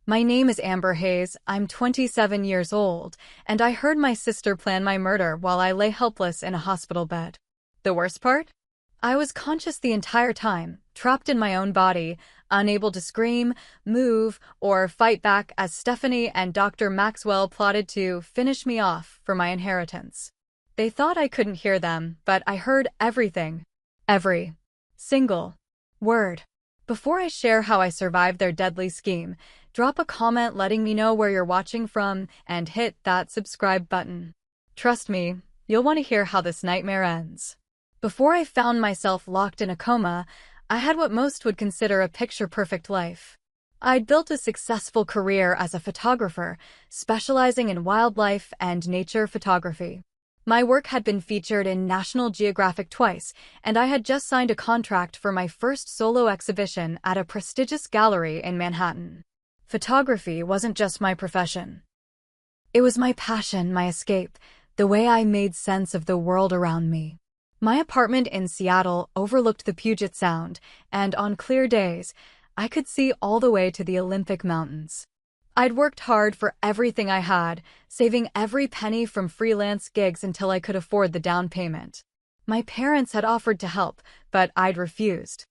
My name is Amber Hayes, I'm 27 years old, and I heard my sister plan my murder while I lay helpless in a hospital bed. The worst part? I was conscious the entire time, trapped in my own body, unable to scream, move, or fight back as Stephanie and Dr. Maxwell plotted to finish me off for my inheritance. They thought I couldn't hear them, but I heard everything. Every single word. Before I share how I survived their deadly scheme, drop a comment letting me know where you're watching from and hit that subscribe button. Trust me, you'll want to hear how this nightmare ends. Before I found myself locked in a coma, I had what most would consider a picture-perfect life. I'd built a successful career as a photographer, specializing in wildlife and nature photography. My work had been featured in National Geographic twice, and I had just signed a contract for my first solo exhibition at a prestigious gallery in Manhattan. Photography wasn't just my profession. It was my passion, my escape, the way I made sense of the world around me. My apartment in Seattle overlooked the Puget Sound, and on clear days, I could see all the way to the Olympic Mountains. I'd worked hard for everything I had, saving every penny from freelance gigs until I could afford the down payment. My parents had offered to help, but I'd refused.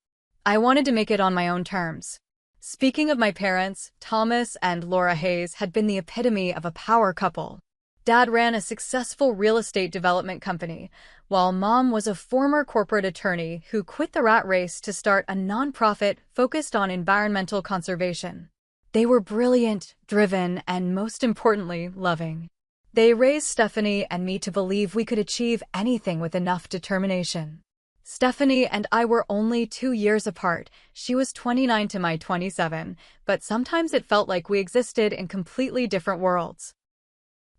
I wanted to make it on my own terms. Speaking of my parents, Thomas and Laura Hayes had been the epitome of a power couple. Dad ran a successful real estate development company, while Mom was a former corporate attorney who quit the rat race to start a nonprofit focused on environmental conservation. They were brilliant, driven, and most importantly, loving. They raised Stephanie and me to believe we could achieve anything with enough determination. Stephanie and I were only 2 years apart. She was 29 to my 27, but sometimes it felt like we existed in completely different worlds.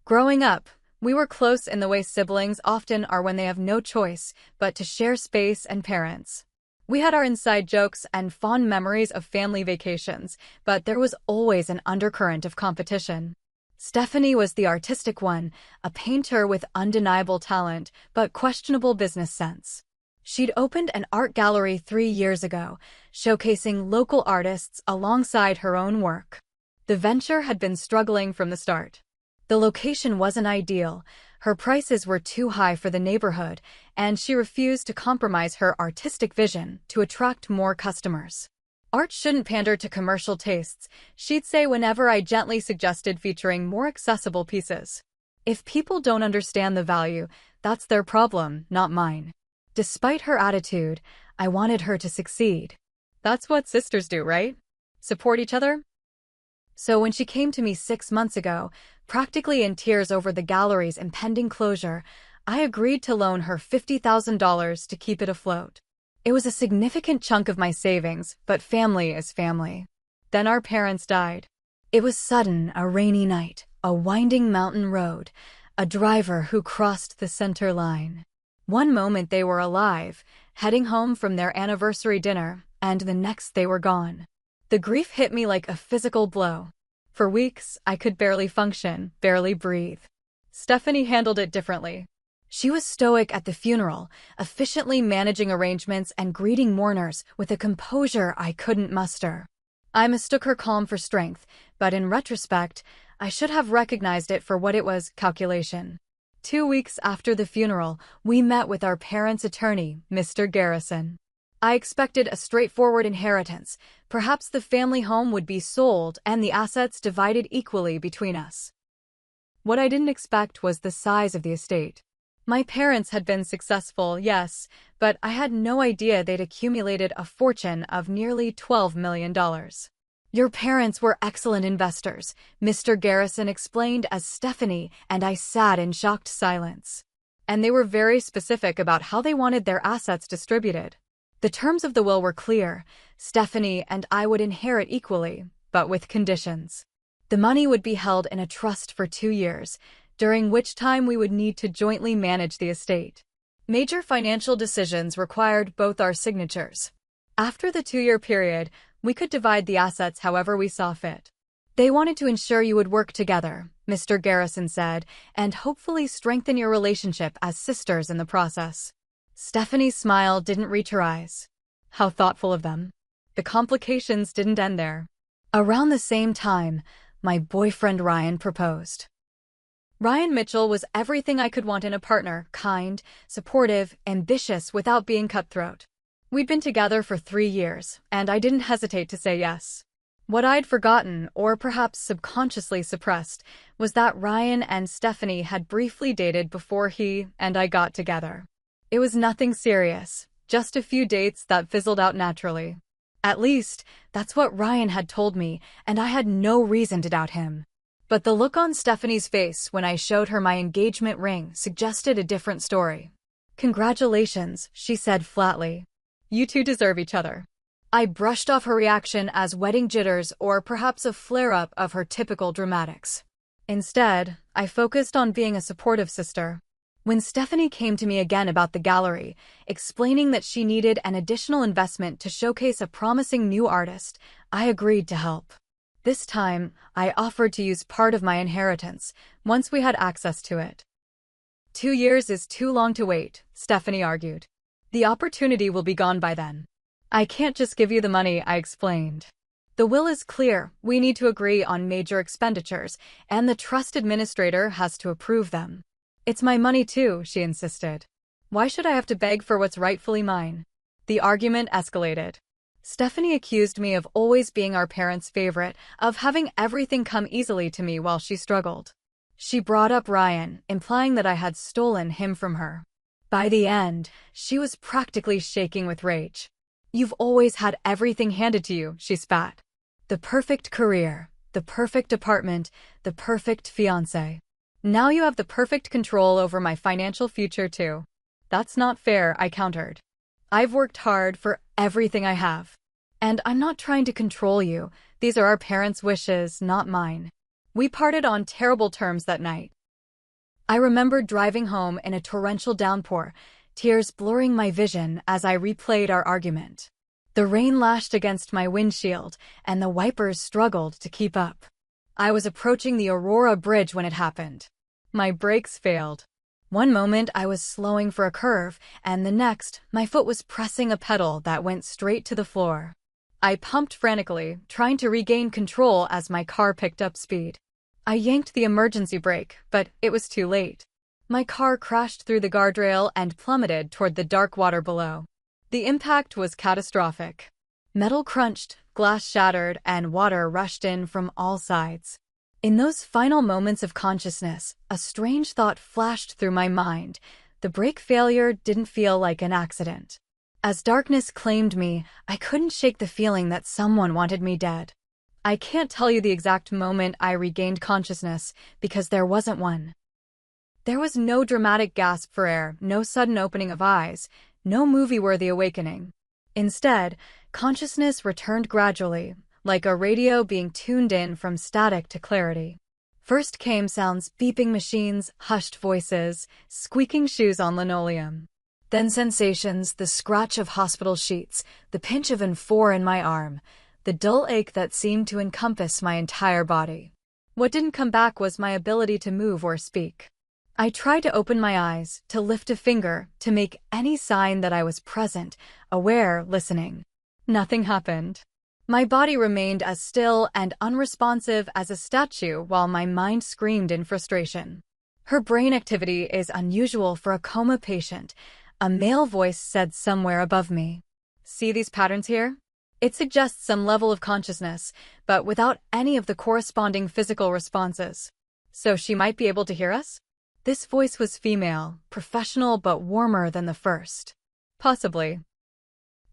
Growing up, we were close in the way siblings often are when they have no choice but to share space and parents. We had our inside jokes and fond memories of family vacations, but there was always an undercurrent of competition. Stephanie was the artistic one, a painter with undeniable talent, but questionable business sense. She'd opened an art gallery 3 years ago, showcasing local artists alongside her own work. The venture had been struggling from the start. The location wasn't ideal, her prices were too high for the neighborhood, and she refused to compromise her artistic vision to attract more customers. Art shouldn't pander to commercial tastes, she'd say whenever I gently suggested featuring more accessible pieces. If people don't understand the value, that's their problem, not mine. Despite her attitude, I wanted her to succeed. That's what sisters do, right? Support each other? So when she came to me 6 months ago, practically in tears over the gallery's impending closure, I agreed to loan her $50,000 to keep it afloat. It was a significant chunk of my savings, but family is family. Then our parents died. It was sudden, a rainy night, a winding mountain road, a driver who crossed the center line. One moment they were alive, heading home from their anniversary dinner, and the next they were gone. The grief hit me like a physical blow. For weeks, I could barely function, barely breathe. Stephanie handled it differently. She was stoic at the funeral, efficiently managing arrangements and greeting mourners with a composure I couldn't muster. I mistook her calm for strength, but in retrospect, I should have recognized it for what it was: calculation. 2 weeks after the funeral, we met with our parents' attorney, Mr. Garrison. I expected a straightforward inheritance. Perhaps the family home would be sold and the assets divided equally between us. What I didn't expect was the size of the estate. My parents had been successful, yes, but I had no idea they'd accumulated a fortune of nearly $12 million. Your parents were excellent investors, Mr. Garrison explained as Stephanie and I sat in shocked silence. And they were very specific about how they wanted their assets distributed. The terms of the will were clear. Stephanie and I would inherit equally, but with conditions. The money would be held in a trust for 2 years, during which time we would need to jointly manage the estate. Major financial decisions required both our signatures. After the 2-year period, we could divide the assets however we saw fit. They wanted to ensure you would work together, Mr. Garrison said, and hopefully strengthen your relationship as sisters in the process. Stephanie's smile didn't reach her eyes. How thoughtful of them. The complications didn't end there. Around the same time, my boyfriend Ryan proposed. Ryan Mitchell was everything I could want in a partner: kind, supportive, ambitious without being cutthroat. We'd been together for 3 years, and I didn't hesitate to say yes. What I'd forgotten, or perhaps subconsciously suppressed, was that Ryan and Stephanie had briefly dated before he and I got together. It was nothing serious, just a few dates that fizzled out naturally. At least, that's what Ryan had told me, and I had no reason to doubt him. But the look on Stephanie's face when I showed her my engagement ring suggested a different story. "Congratulations," she said flatly. "You two deserve each other." I brushed off her reaction as wedding jitters or perhaps a flare-up of her typical dramatics. Instead, I focused on being a supportive sister. When Stephanie came to me again about the gallery, explaining that she needed an additional investment to showcase a promising new artist, I agreed to help. This time, I offered to use part of my inheritance, once we had access to it. 2 years is too long to wait, Stephanie argued. The opportunity will be gone by then. I can't just give you the money, I explained. The will is clear, we need to agree on major expenditures, and the trust administrator has to approve them. It's my money too, she insisted. Why should I have to beg for what's rightfully mine? The argument escalated. Stephanie accused me of always being our parents' favorite, of having everything come easily to me while she struggled. She brought up Ryan, implying that I had stolen him from her. By the end, she was practically shaking with rage. "You've always had everything handed to you," she spat. "The perfect career, the perfect apartment, the perfect fiancé. Now you have the perfect control over my financial future too." "That's not fair," I countered. "I've worked hard for everything I have. And I'm not trying to control you. These are our parents' wishes, not mine." We parted on terrible terms that night. I remembered driving home in a torrential downpour, tears blurring my vision as I replayed our argument. The rain lashed against my windshield, and the wipers struggled to keep up. I was approaching the Aurora Bridge when it happened. My brakes failed. One moment I was slowing for a curve, and the next, my foot was pressing a pedal that went straight to the floor. I pumped frantically, trying to regain control as my car picked up speed. I yanked the emergency brake, but it was too late. My car crashed through the guardrail and plummeted toward the dark water below. The impact was catastrophic. Metal crunched, glass shattered, and water rushed in from all sides. In those final moments of consciousness, a strange thought flashed through my mind. The brake failure didn't feel like an accident. As darkness claimed me, I couldn't shake the feeling that someone wanted me dead. I can't tell you the exact moment I regained consciousness, because there wasn't one. There was no dramatic gasp for air, no sudden opening of eyes, no movie-worthy awakening. Instead, consciousness returned gradually, like a radio being tuned in from static to clarity. First came sounds: beeping machines, hushed voices, squeaking shoes on linoleum. Then sensations: the scratch of hospital sheets, the pinch of N4 in my arm, the dull ache that seemed to encompass my entire body. What didn't come back was my ability to move or speak. I tried to open my eyes, to lift a finger, to make any sign that I was present, aware, listening. Nothing happened. My body remained as still and unresponsive as a statue while my mind screamed in frustration. "Her brain activity is unusual for a coma patient," a male voice said somewhere above me. "See these patterns here? It suggests some level of consciousness, but without any of the corresponding physical responses. So she might be able to hear us?" This voice was female, professional but warmer than the first. "Possibly.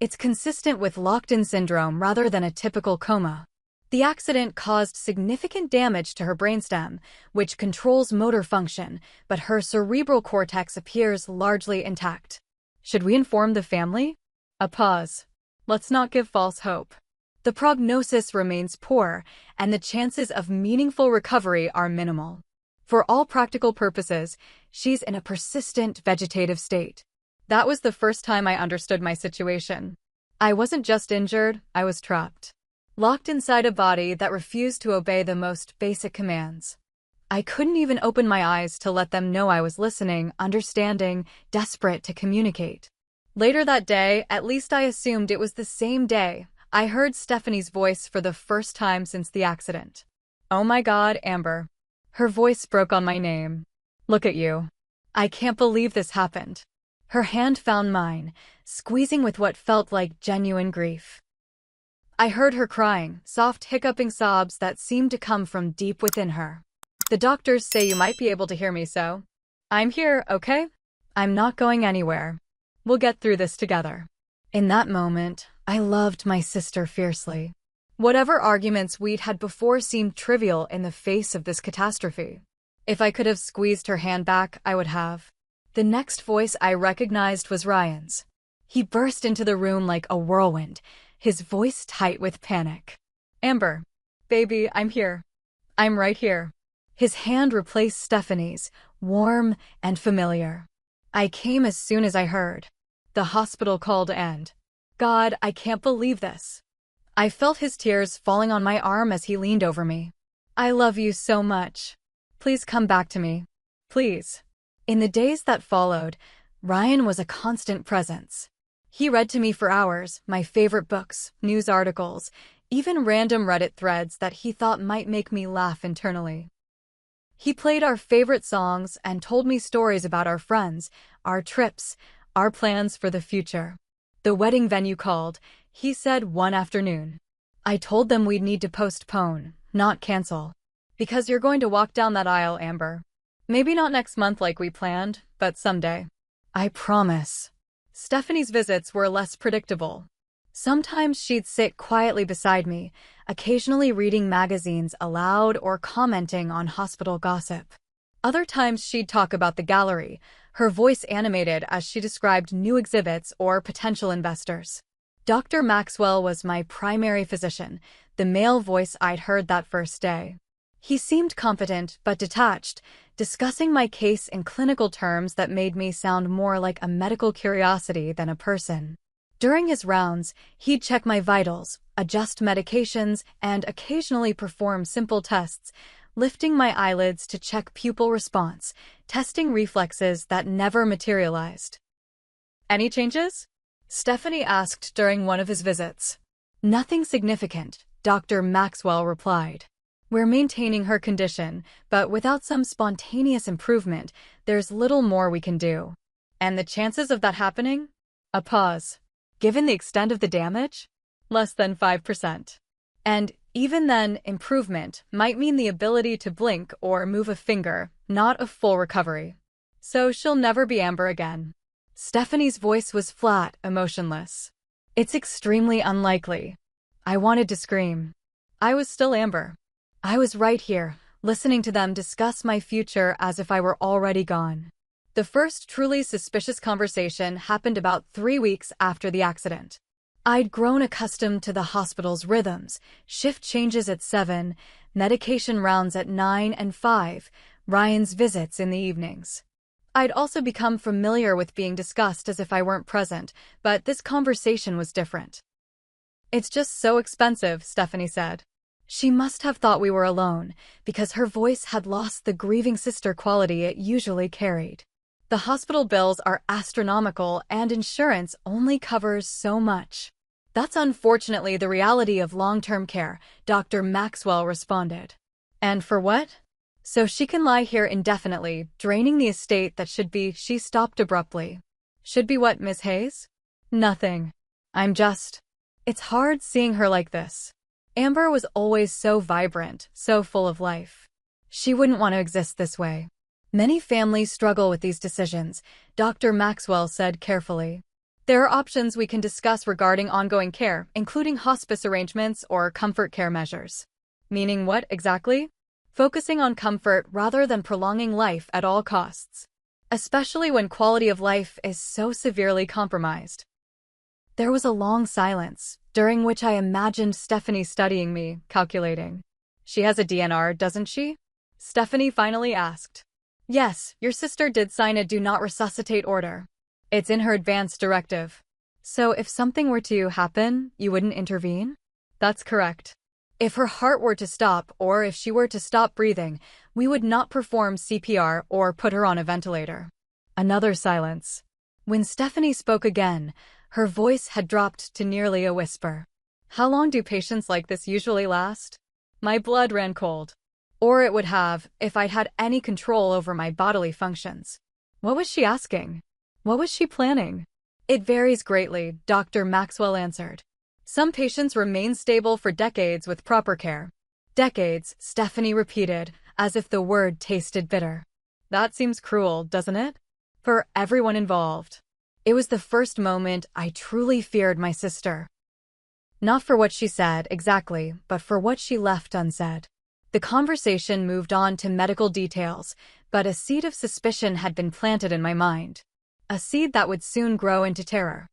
It's consistent with locked-in syndrome rather than a typical coma. The accident caused significant damage to her brainstem, which controls motor function, but her cerebral cortex appears largely intact. Should we inform the family?" A pause. "Let's not give false hope. The prognosis remains poor, and the chances of meaningful recovery are minimal. For all practical purposes, she's in a persistent vegetative state." That was the first time I understood my situation. I wasn't just injured, I was trapped. Locked inside a body that refused to obey the most basic commands. I couldn't even open my eyes to let them know I was listening, understanding, desperate to communicate. Later that day, at least I assumed it was the same day, I heard Stephanie's voice for the first time since the accident. Oh my God, Amber. Her voice broke on my name. Look at you. I can't believe this happened. Her hand found mine, squeezing with what felt like genuine grief. I heard her crying, soft hiccuping sobs that seemed to come from deep within her. The doctors say you might be able to hear me, so I'm here, okay? I'm not going anywhere. We'll get through this together. In that moment, I loved my sister fiercely. Whatever arguments we'd had before seemed trivial in the face of this catastrophe. If I could have squeezed her hand back, I would have. The next voice I recognized was Ryan's. He burst into the room like a whirlwind, his voice tight with panic. Amber, baby, I'm here. I'm right here. His hand replaced Stephanie's, warm and familiar. I came as soon as I heard. The hospital called and, God, I can't believe this. I felt his tears falling on my arm as he leaned over me. I love you so much. Please come back to me. Please. In the days that followed, Ryan was a constant presence. He read to me for hours, my favorite books, news articles, even random Reddit threads that he thought might make me laugh internally. He played our favorite songs and told me stories about our friends, our trips, our plans for the future. The wedding venue called, he said one afternoon. I told them we'd need to postpone, not cancel. Because you're going to walk down that aisle, Amber. Maybe not next month like we planned, but someday. I promise. Stephanie's visits were less predictable. Sometimes she'd sit quietly beside me, occasionally reading magazines aloud or commenting on hospital gossip. Other times she'd talk about the gallery, her voice animated as she described new exhibits or potential investors. Dr. Maxwell was my primary physician, the male voice I'd heard that first day. He seemed competent but detached, discussing my case in clinical terms that made me sound more like a medical curiosity than a person. During his rounds, he'd check my vitals, adjust medications, and occasionally perform simple tests, lifting my eyelids to check pupil response, testing reflexes that never materialized. Any changes? Stephanie asked during one of his visits. Nothing significant, Dr. Maxwell replied. We're maintaining her condition, but without some spontaneous improvement, there's little more we can do. And the chances of that happening? A pause. Given the extent of the damage? Less than 5%. And even then, improvement might mean the ability to blink or move a finger, not a full recovery. So she'll never be Amber again. Stephanie's voice was flat, emotionless. It's extremely unlikely. I wanted to scream. I was still Amber. I was right here, listening to them discuss my future as if I were already gone. The first truly suspicious conversation happened about 3 weeks after the accident. I'd grown accustomed to the hospital's rhythms, shift changes at 7, medication rounds at 9 and 5, Ryan's visits in the evenings. I'd also become familiar with being discussed as if I weren't present, but this conversation was different. It's just so expensive, Stephanie said. She must have thought we were alone, because her voice had lost the grieving sister quality it usually carried. The hospital bills are astronomical and insurance only covers so much. That's unfortunately the reality of long-term care, Dr. Maxwell responded. And for what? So she can lie here indefinitely, draining the estate that should be. She stopped abruptly. Should be what, Ms. Hayes? Nothing. It's hard seeing her like this. Amber was always so vibrant, so full of life. She wouldn't want to exist this way. Many families struggle with these decisions, Dr. Maxwell said carefully. There are options we can discuss regarding ongoing care, including hospice arrangements or comfort care measures. Meaning what exactly? Focusing on comfort rather than prolonging life at all costs. Especially when quality of life is so severely compromised. There was a long silence, during which I imagined Stephanie studying me, calculating. She has a DNR, doesn't she? Stephanie finally asked. Yes, your sister did sign a do not resuscitate order. It's in her advance directive. So if something were to happen, you wouldn't intervene? That's correct. If her heart were to stop or if she were to stop breathing, we would not perform CPR or put her on a ventilator. Another silence. When Stephanie spoke again, her voice had dropped to nearly a whisper. How long do patients like this usually last? My blood ran cold. Or it would have, if I'd had any control over my bodily functions. What was she asking? What was she planning? It varies greatly, Dr. Maxwell answered. Some patients remain stable for decades with proper care. Decades, Stephanie repeated, as if the word tasted bitter. That seems cruel, doesn't it? For everyone involved. It was the first moment I truly feared my sister. Not for what she said, exactly, but for what she left unsaid. The conversation moved on to medical details, but a seed of suspicion had been planted in my mind. A seed that would soon grow into terror.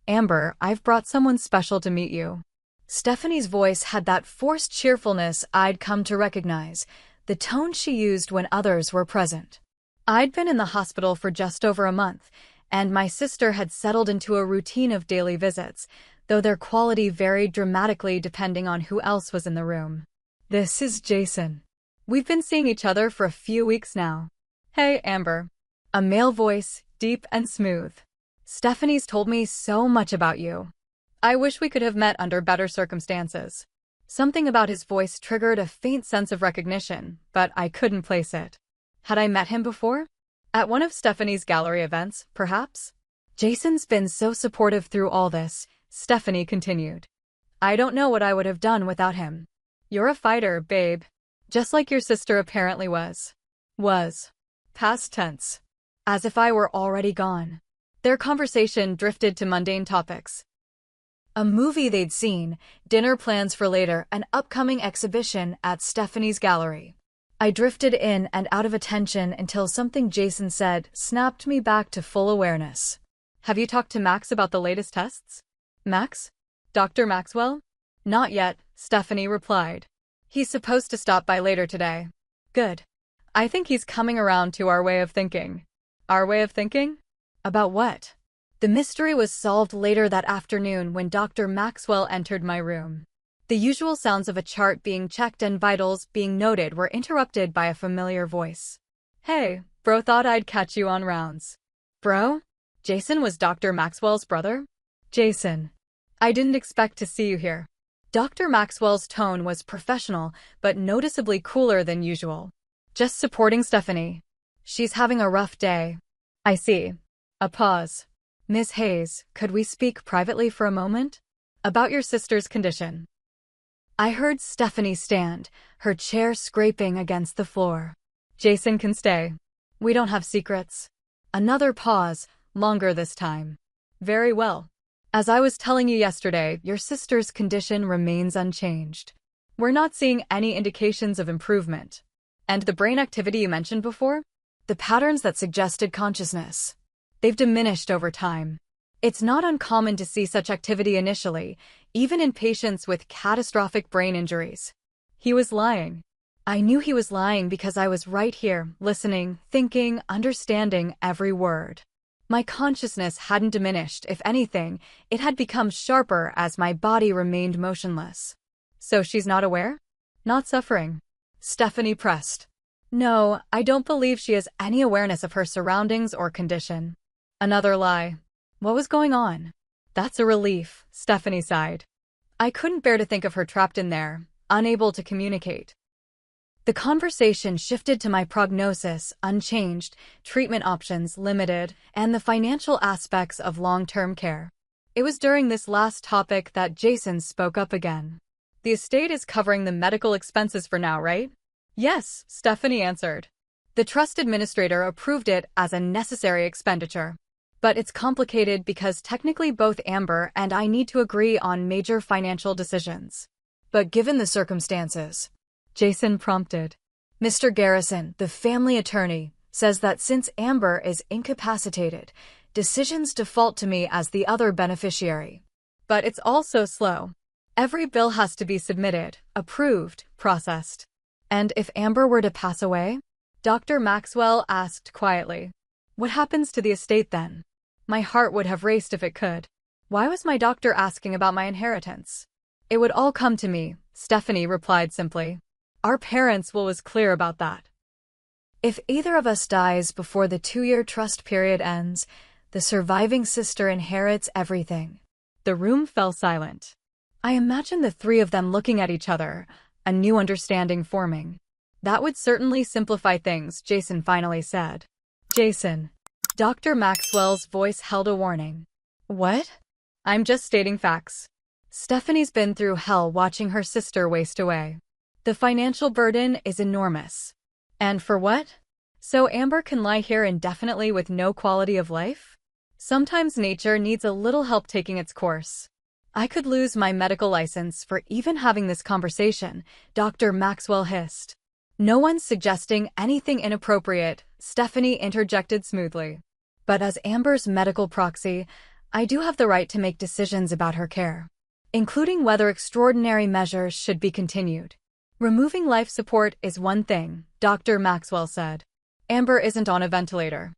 Amber, I've brought someone special to meet you. Stephanie's voice had that forced cheerfulness I'd come to recognize, the tone she used when others were present. I'd been in the hospital for just over a month, and my sister had settled into a routine of daily visits, though their quality varied dramatically depending on who else was in the room. This is Jason. We've been seeing each other for a few weeks now. Hey, Amber. A male voice, deep and smooth. Stephanie's told me so much about you. I wish we could have met under better circumstances. Something about his voice triggered a faint sense of recognition, but I couldn't place it. Had I met him before? At one of Stephanie's gallery events, perhaps? Jason's been so supportive through all this, Stephanie continued. I don't know what I would have done without him. You're a fighter, babe. Just like your sister apparently was. Was. Past tense. As if I were already gone. Their conversation drifted to mundane topics. A movie they'd seen, dinner plans for later, an upcoming exhibition at Stephanie's gallery. I drifted in and out of attention until something Jason said snapped me back to full awareness. Have you talked to Max about the latest tests? Max? Dr. Maxwell? Not yet, Stephanie replied. He's supposed to stop by later today. Good. I think he's coming around to our way of thinking. Our way of thinking? About what? The mystery was solved later that afternoon when Dr. Maxwell entered my room. The usual sounds of a chart being checked and vitals being noted were interrupted by a familiar voice. Hey, bro, thought I'd catch you on rounds. Bro? Jason was Dr. Maxwell's brother? Jason. I didn't expect to see you here. Dr. Maxwell's tone was professional, but noticeably cooler than usual. Just supporting Stephanie. She's having a rough day. I see. A pause. Ms. Hayes, could we speak privately for a moment? About your sister's condition. I heard Stephanie stand, her chair scraping against the floor. Jason can stay. We don't have secrets. Another pause, longer this time. Very well. As I was telling you yesterday, your sister's condition remains unchanged. We're not seeing any indications of improvement. And the brain activity you mentioned before? The patterns that suggested consciousness. They've diminished over time. It's not uncommon to see such activity initially, even in patients with catastrophic brain injuries. He was lying. I knew he was lying because I was right here, listening, thinking, understanding every word. My consciousness hadn't diminished. If anything, it had become sharper as my body remained motionless. So she's not aware? Not suffering? Stephanie pressed. No, I don't believe she has any awareness of her surroundings or condition. Another lie. What was going on? That's a relief, Stephanie sighed. I couldn't bear to think of her trapped in there, unable to communicate. The conversation shifted to my prognosis, unchanged, treatment options limited, and the financial aspects of long-term care. It was during this last topic that Jason spoke up again. The estate is covering the medical expenses for now, right? Yes, Stephanie answered. The trust administrator approved it as a necessary expenditure. But it's complicated because technically both Amber and I need to agree on major financial decisions. But given the circumstances, Jason prompted. Mr. Garrison, the family attorney, says that since Amber is incapacitated, decisions default to me as the other beneficiary. But it's also slow. Every bill has to be submitted, approved, processed. And if Amber were to pass away? Dr. Maxwell asked quietly. What happens to the estate then? My heart would have raced if it could. Why was my doctor asking about my inheritance? It would all come to me, Stephanie replied simply. Our parents was clear about that. If either of us dies before the 2-year trust period ends, the surviving sister inherits everything. The room fell silent. I imagine the three of them looking at each other, a new understanding forming. That would certainly simplify things, Jason finally said. Jason. Dr. Maxwell's voice held a warning. What? I'm just stating facts. Stephanie's been through hell watching her sister waste away. The financial burden is enormous. And for what? So Amber can lie here indefinitely with no quality of life? Sometimes nature needs a little help taking its course. I could lose my medical license for even having this conversation, Dr. Maxwell hissed. No one's suggesting anything inappropriate, Stephanie interjected smoothly. But as Amber's medical proxy, I do have the right to make decisions about her care, including whether extraordinary measures should be continued. Removing life support is one thing, Dr. Maxwell said. Amber isn't on a ventilator.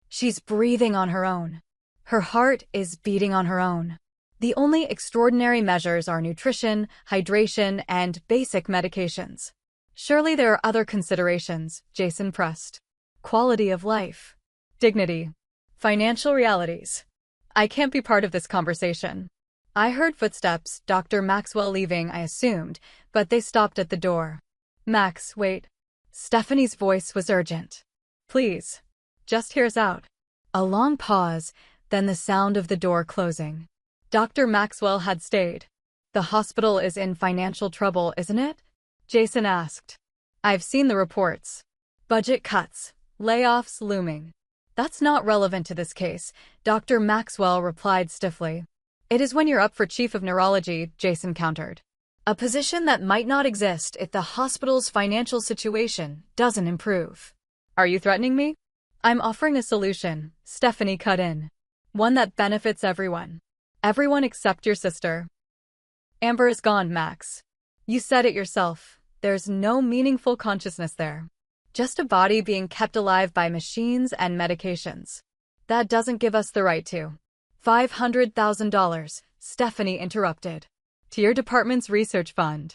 She's breathing on her own. Her heart is beating on her own. The only extraordinary measures are nutrition, hydration, and basic medications. Surely there are other considerations, Jason pressed. Quality of life. Dignity. Financial realities. I can't be part of this conversation. I heard footsteps, Dr. Maxwell leaving, I assumed, but they stopped at the door. Max, wait. Stephanie's voice was urgent. Please. Just hear us out. A long pause, then the sound of the door closing. Dr. Maxwell had stayed. The hospital is in financial trouble, isn't it? Jason asked. I've seen the reports. Budget cuts, layoffs looming. That's not relevant to this case, Dr. Maxwell replied stiffly. It is when you're up for chief of neurology, Jason countered. A position that might not exist if the hospital's financial situation doesn't improve. Are you threatening me? I'm offering a solution, Stephanie cut in. One that benefits everyone. Everyone except your sister. Amber is gone, Max. You said it yourself. There's no meaningful consciousness there. Just a body being kept alive by machines and medications. That doesn't give us the right to. $500,000, Stephanie interrupted. To your department's research fund.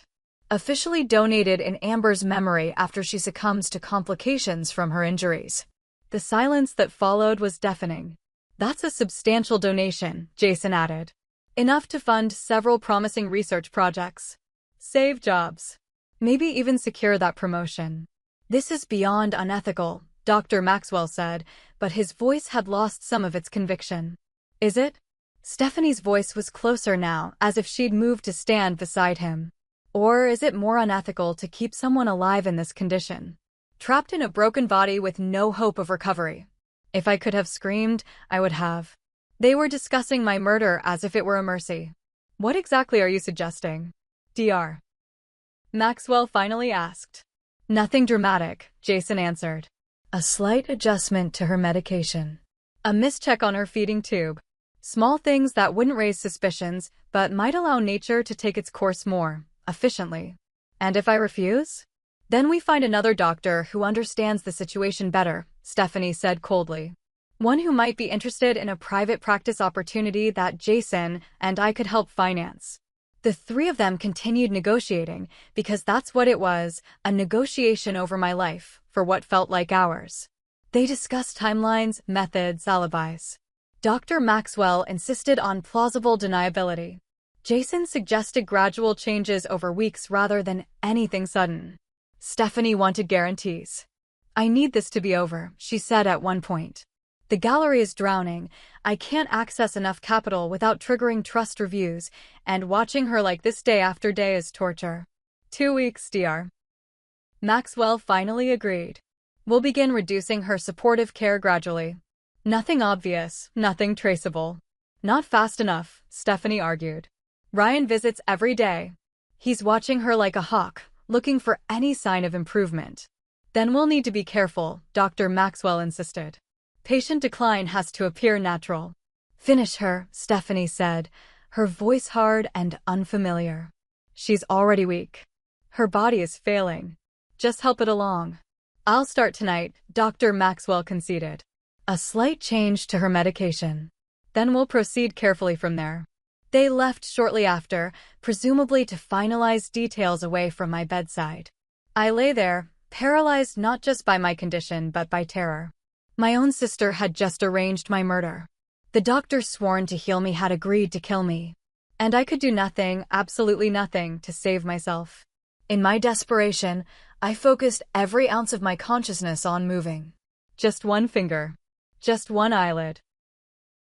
Officially donated in Amber's memory after she succumbs to complications from her injuries. The silence that followed was deafening. That's a substantial donation, Jason added. Enough to fund several promising research projects. Save jobs. Maybe even secure that promotion. This is beyond unethical, Dr. Maxwell said, but his voice had lost some of its conviction. Is it? Stephanie's voice was closer now, as if she'd moved to stand beside him. Or is it more unethical to keep someone alive in this condition? Trapped in a broken body with no hope of recovery. If I could have screamed, I would have. They were discussing my murder as if it were a mercy. What exactly are you suggesting? Dr. Maxwell finally asked. Nothing dramatic, Jason answered. A slight adjustment to her medication. A mischeck on her feeding tube. Small things that wouldn't raise suspicions, but might allow nature to take its course more efficiently. And if I refuse? Then we find another doctor who understands the situation better, Stephanie said coldly. One who might be interested in a private practice opportunity that Jason and I could help finance. The three of them continued negotiating, because that's what it was, a negotiation over my life, for what felt like hours. They discussed timelines, methods, alibis. Dr. Maxwell insisted on plausible deniability. Jason suggested gradual changes over weeks rather than anything sudden. Stephanie wanted guarantees. I need this to be over, she said at one point. The gallery is drowning. I can't access enough capital without triggering trust reviews, and watching her like this day after day is torture. 2 weeks, Dr. Maxwell finally agreed. We'll begin reducing her supportive care gradually. Nothing obvious, nothing traceable. Not fast enough, Stephanie argued. Ryan visits every day. He's watching her like a hawk, looking for any sign of improvement. Then we'll need to be careful, Dr. Maxwell insisted. Patient decline has to appear natural. Finish her, Stephanie said, her voice hard and unfamiliar. She's already weak. Her body is failing. Just help it along. I'll start tonight, Dr. Maxwell conceded. A slight change to her medication. Then we'll proceed carefully from there. They left shortly after, presumably to finalize details away from my bedside. I lay there, paralyzed not just by my condition but by terror. My own sister had just arranged my murder. The doctor sworn to heal me had agreed to kill me. And I could do nothing, absolutely nothing, to save myself. In my desperation, I focused every ounce of my consciousness on moving. Just one finger. Just one eyelid.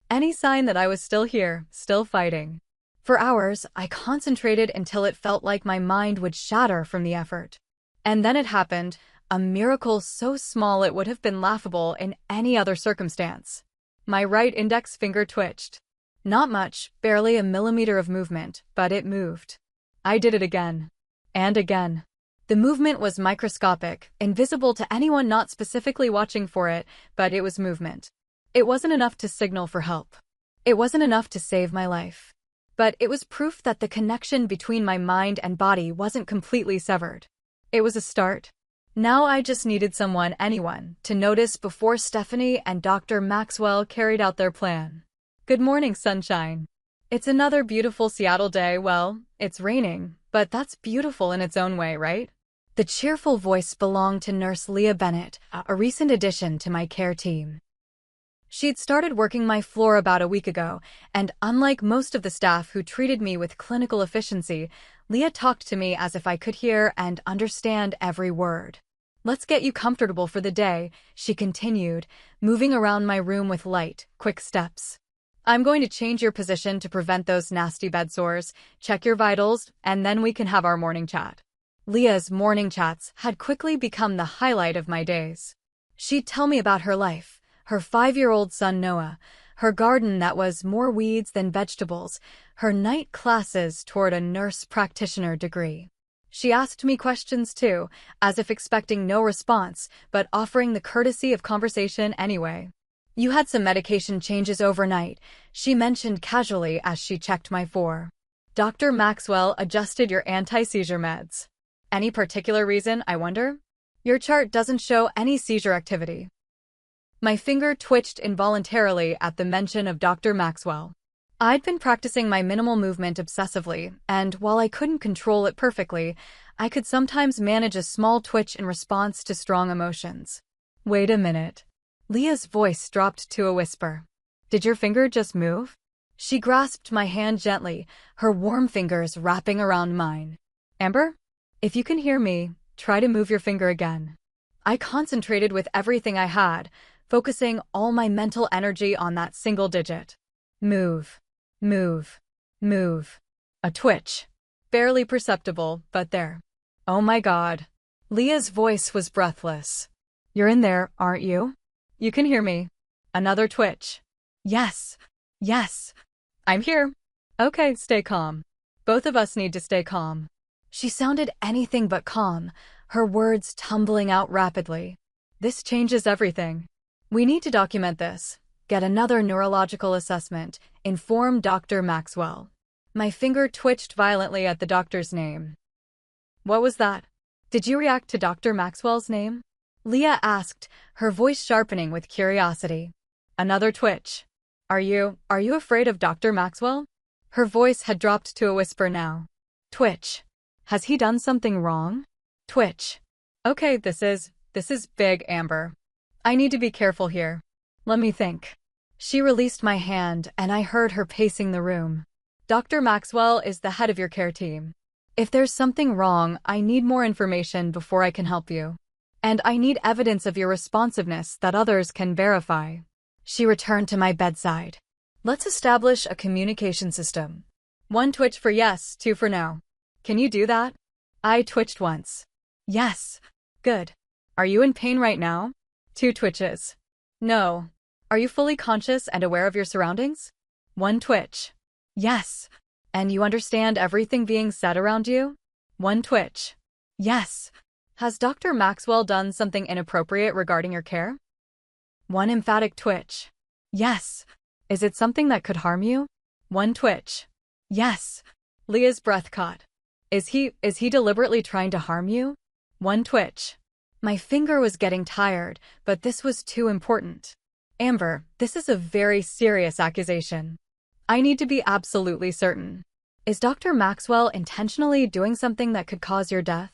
Any sign that I was still here, still fighting. For hours, I concentrated until it felt like my mind would shatter from the effort. And then it happened, a miracle so small it would have been laughable in any other circumstance. My right index finger twitched. Not much, barely a millimeter of movement, but it moved. I did it again. And again. The movement was microscopic, invisible to anyone not specifically watching for it, but it was movement. It wasn't enough to signal for help. It wasn't enough to save my life. But it was proof that the connection between my mind and body wasn't completely severed. It was a start. Now I just needed someone, anyone, to notice before Stephanie and Dr. Maxwell carried out their plan. Good morning, sunshine. It's another beautiful Seattle day. Well, it's raining, but that's beautiful in its own way, right? The cheerful voice belonged to Nurse Leah Bennett, a recent addition to my care team. She'd started working my floor about a week ago, and unlike most of the staff who treated me with clinical efficiency, Leah talked to me as if I could hear and understand every word. Let's get you comfortable for the day, she continued, moving around my room with light, quick steps. I'm going to change your position to prevent those nasty bed sores, check your vitals, and then we can have our morning chat. Leah's morning chats had quickly become the highlight of my days. She'd tell me about her life. Her 5-year-old son Noah, her garden that was more weeds than vegetables, her night classes toward a nurse practitioner degree. She asked me questions too, as if expecting no response, but offering the courtesy of conversation anyway. You had some medication changes overnight, she mentioned casually as she checked my IV. Dr. Maxwell adjusted your anti-seizure meds. Any particular reason, I wonder? Your chart doesn't show any seizure activity. My finger twitched involuntarily at the mention of Dr. Maxwell. I'd been practicing my minimal movement obsessively, and while I couldn't control it perfectly, I could sometimes manage a small twitch in response to strong emotions. Wait a minute. Leah's voice dropped to a whisper. Did your finger just move? She grasped my hand gently, her warm fingers wrapping around mine. Amber? If you can hear me, try to move your finger again. I concentrated with everything I had, focusing all my mental energy on that single digit. Move. Move. Move. A twitch. Barely perceptible, but there. Oh my God. Leah's voice was breathless. You're in there, aren't you? You can hear me. Another twitch. Yes. Yes. I'm here. Okay, stay calm. Both of us need to stay calm. She sounded anything but calm, her words tumbling out rapidly. This changes everything. We need to document this, get another neurological assessment, inform Dr. Maxwell. My finger twitched violently at the doctor's name. What was that? Did you react to Dr. Maxwell's name? Leah asked, her voice sharpening with curiosity. Another twitch. Are you afraid of Dr. Maxwell? Her voice had dropped to a whisper now. Twitch. Has he done something wrong? Twitch. Okay, this is big, Amber. I need to be careful here. Let me think. She released my hand, and I heard her pacing the room. Dr. Maxwell is the head of your care team. If there's something wrong, I need more information before I can help you. And I need evidence of your responsiveness that others can verify. She returned to my bedside. Let's establish a communication system. 1 twitch for yes, 2 for no. Can you do that? I twitched once. Yes. Good. Are you in pain right now? 2 twitches. No. Are you fully conscious and aware of your surroundings? 1 twitch. Yes. And you understand everything being said around you? 1 twitch. Yes. Has Dr. Maxwell done something inappropriate regarding your care? 1 emphatic twitch. Yes. Is it something that could harm you? 1 twitch. Yes. Leah's breath caught. Is he deliberately trying to harm you? 1 twitch. My finger was getting tired, but this was too important. Amber, this is a very serious accusation. I need to be absolutely certain. Is Dr. Maxwell intentionally doing something that could cause your death?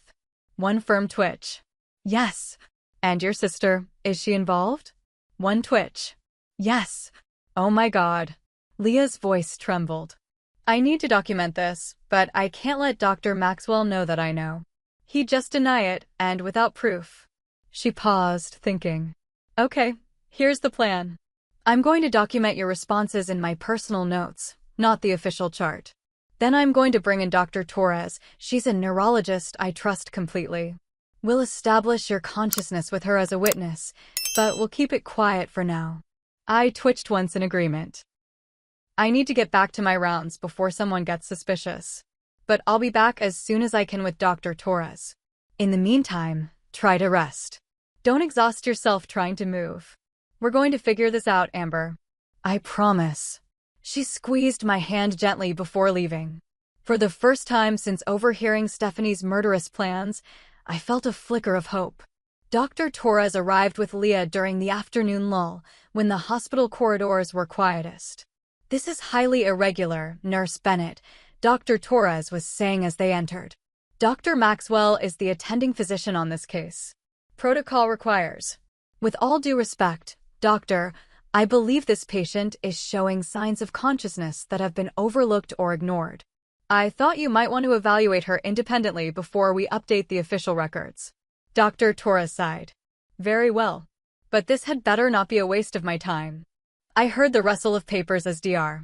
1 firm twitch. Yes. And your sister, is she involved? 1 twitch. Yes. Oh my God. Leah's voice trembled. I need to document this, but I can't let Dr. Maxwell know that I know. He'd just deny it, and without proof. She paused, thinking. Okay, here's the plan. I'm going to document your responses in my personal notes, not the official chart. Then I'm going to bring in Dr. Torres. She's a neurologist I trust completely. We'll establish your consciousness with her as a witness, but we'll keep it quiet for now. I twitched once in agreement. I need to get back to my rounds before someone gets suspicious. But I'll be back as soon as I can with Dr. Torres. In the meantime, try to rest. Don't exhaust yourself trying to move. We're going to figure this out, Amber. I promise. She squeezed my hand gently before leaving. For the first time since overhearing Stephanie's murderous plans, I felt a flicker of hope. Dr. Torres arrived with Leah during the afternoon lull, when the hospital corridors were quietest. This is highly irregular, Nurse Bennett, Dr. Torres was saying as they entered. Dr. Maxwell is the attending physician on this case. Protocol requires. With all due respect, Doctor, I believe this patient is showing signs of consciousness that have been overlooked or ignored. I thought you might want to evaluate her independently before we update the official records. Dr. Torres sighed. Very well. But this had better not be a waste of my time. I heard the rustle of papers as Dr.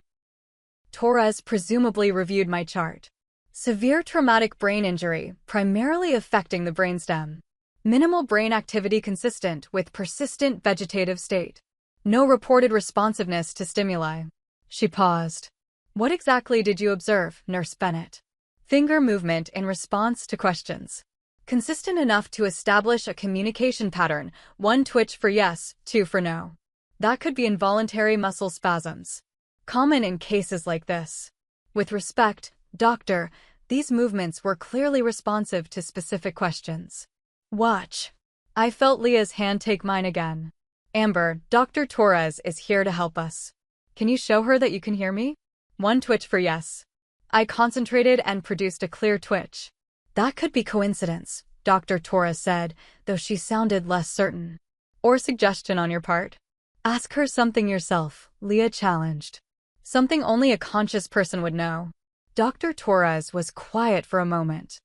Torres presumably reviewed my chart. Severe traumatic brain injury, primarily affecting the brainstem. Minimal brain activity consistent with persistent vegetative state. No reported responsiveness to stimuli. She paused. What exactly did you observe, Nurse Bennett? Finger movement in response to questions. Consistent enough to establish a communication pattern, 1 twitch for yes, 2 for no. That could be involuntary muscle spasms. Common in cases like this. With respect, Doctor, these movements were clearly responsive to specific questions. Watch. I felt Leah's hand take mine again. Amber, Dr. Torres is here to help us. Can you show her that you can hear me? 1 twitch for yes. I concentrated and produced a clear twitch. That could be coincidence, Dr. Torres said, though she sounded less certain. Or suggestion on your part. Ask her something yourself, Leah challenged. Something only a conscious person would know. Dr. Torres was quiet for a moment.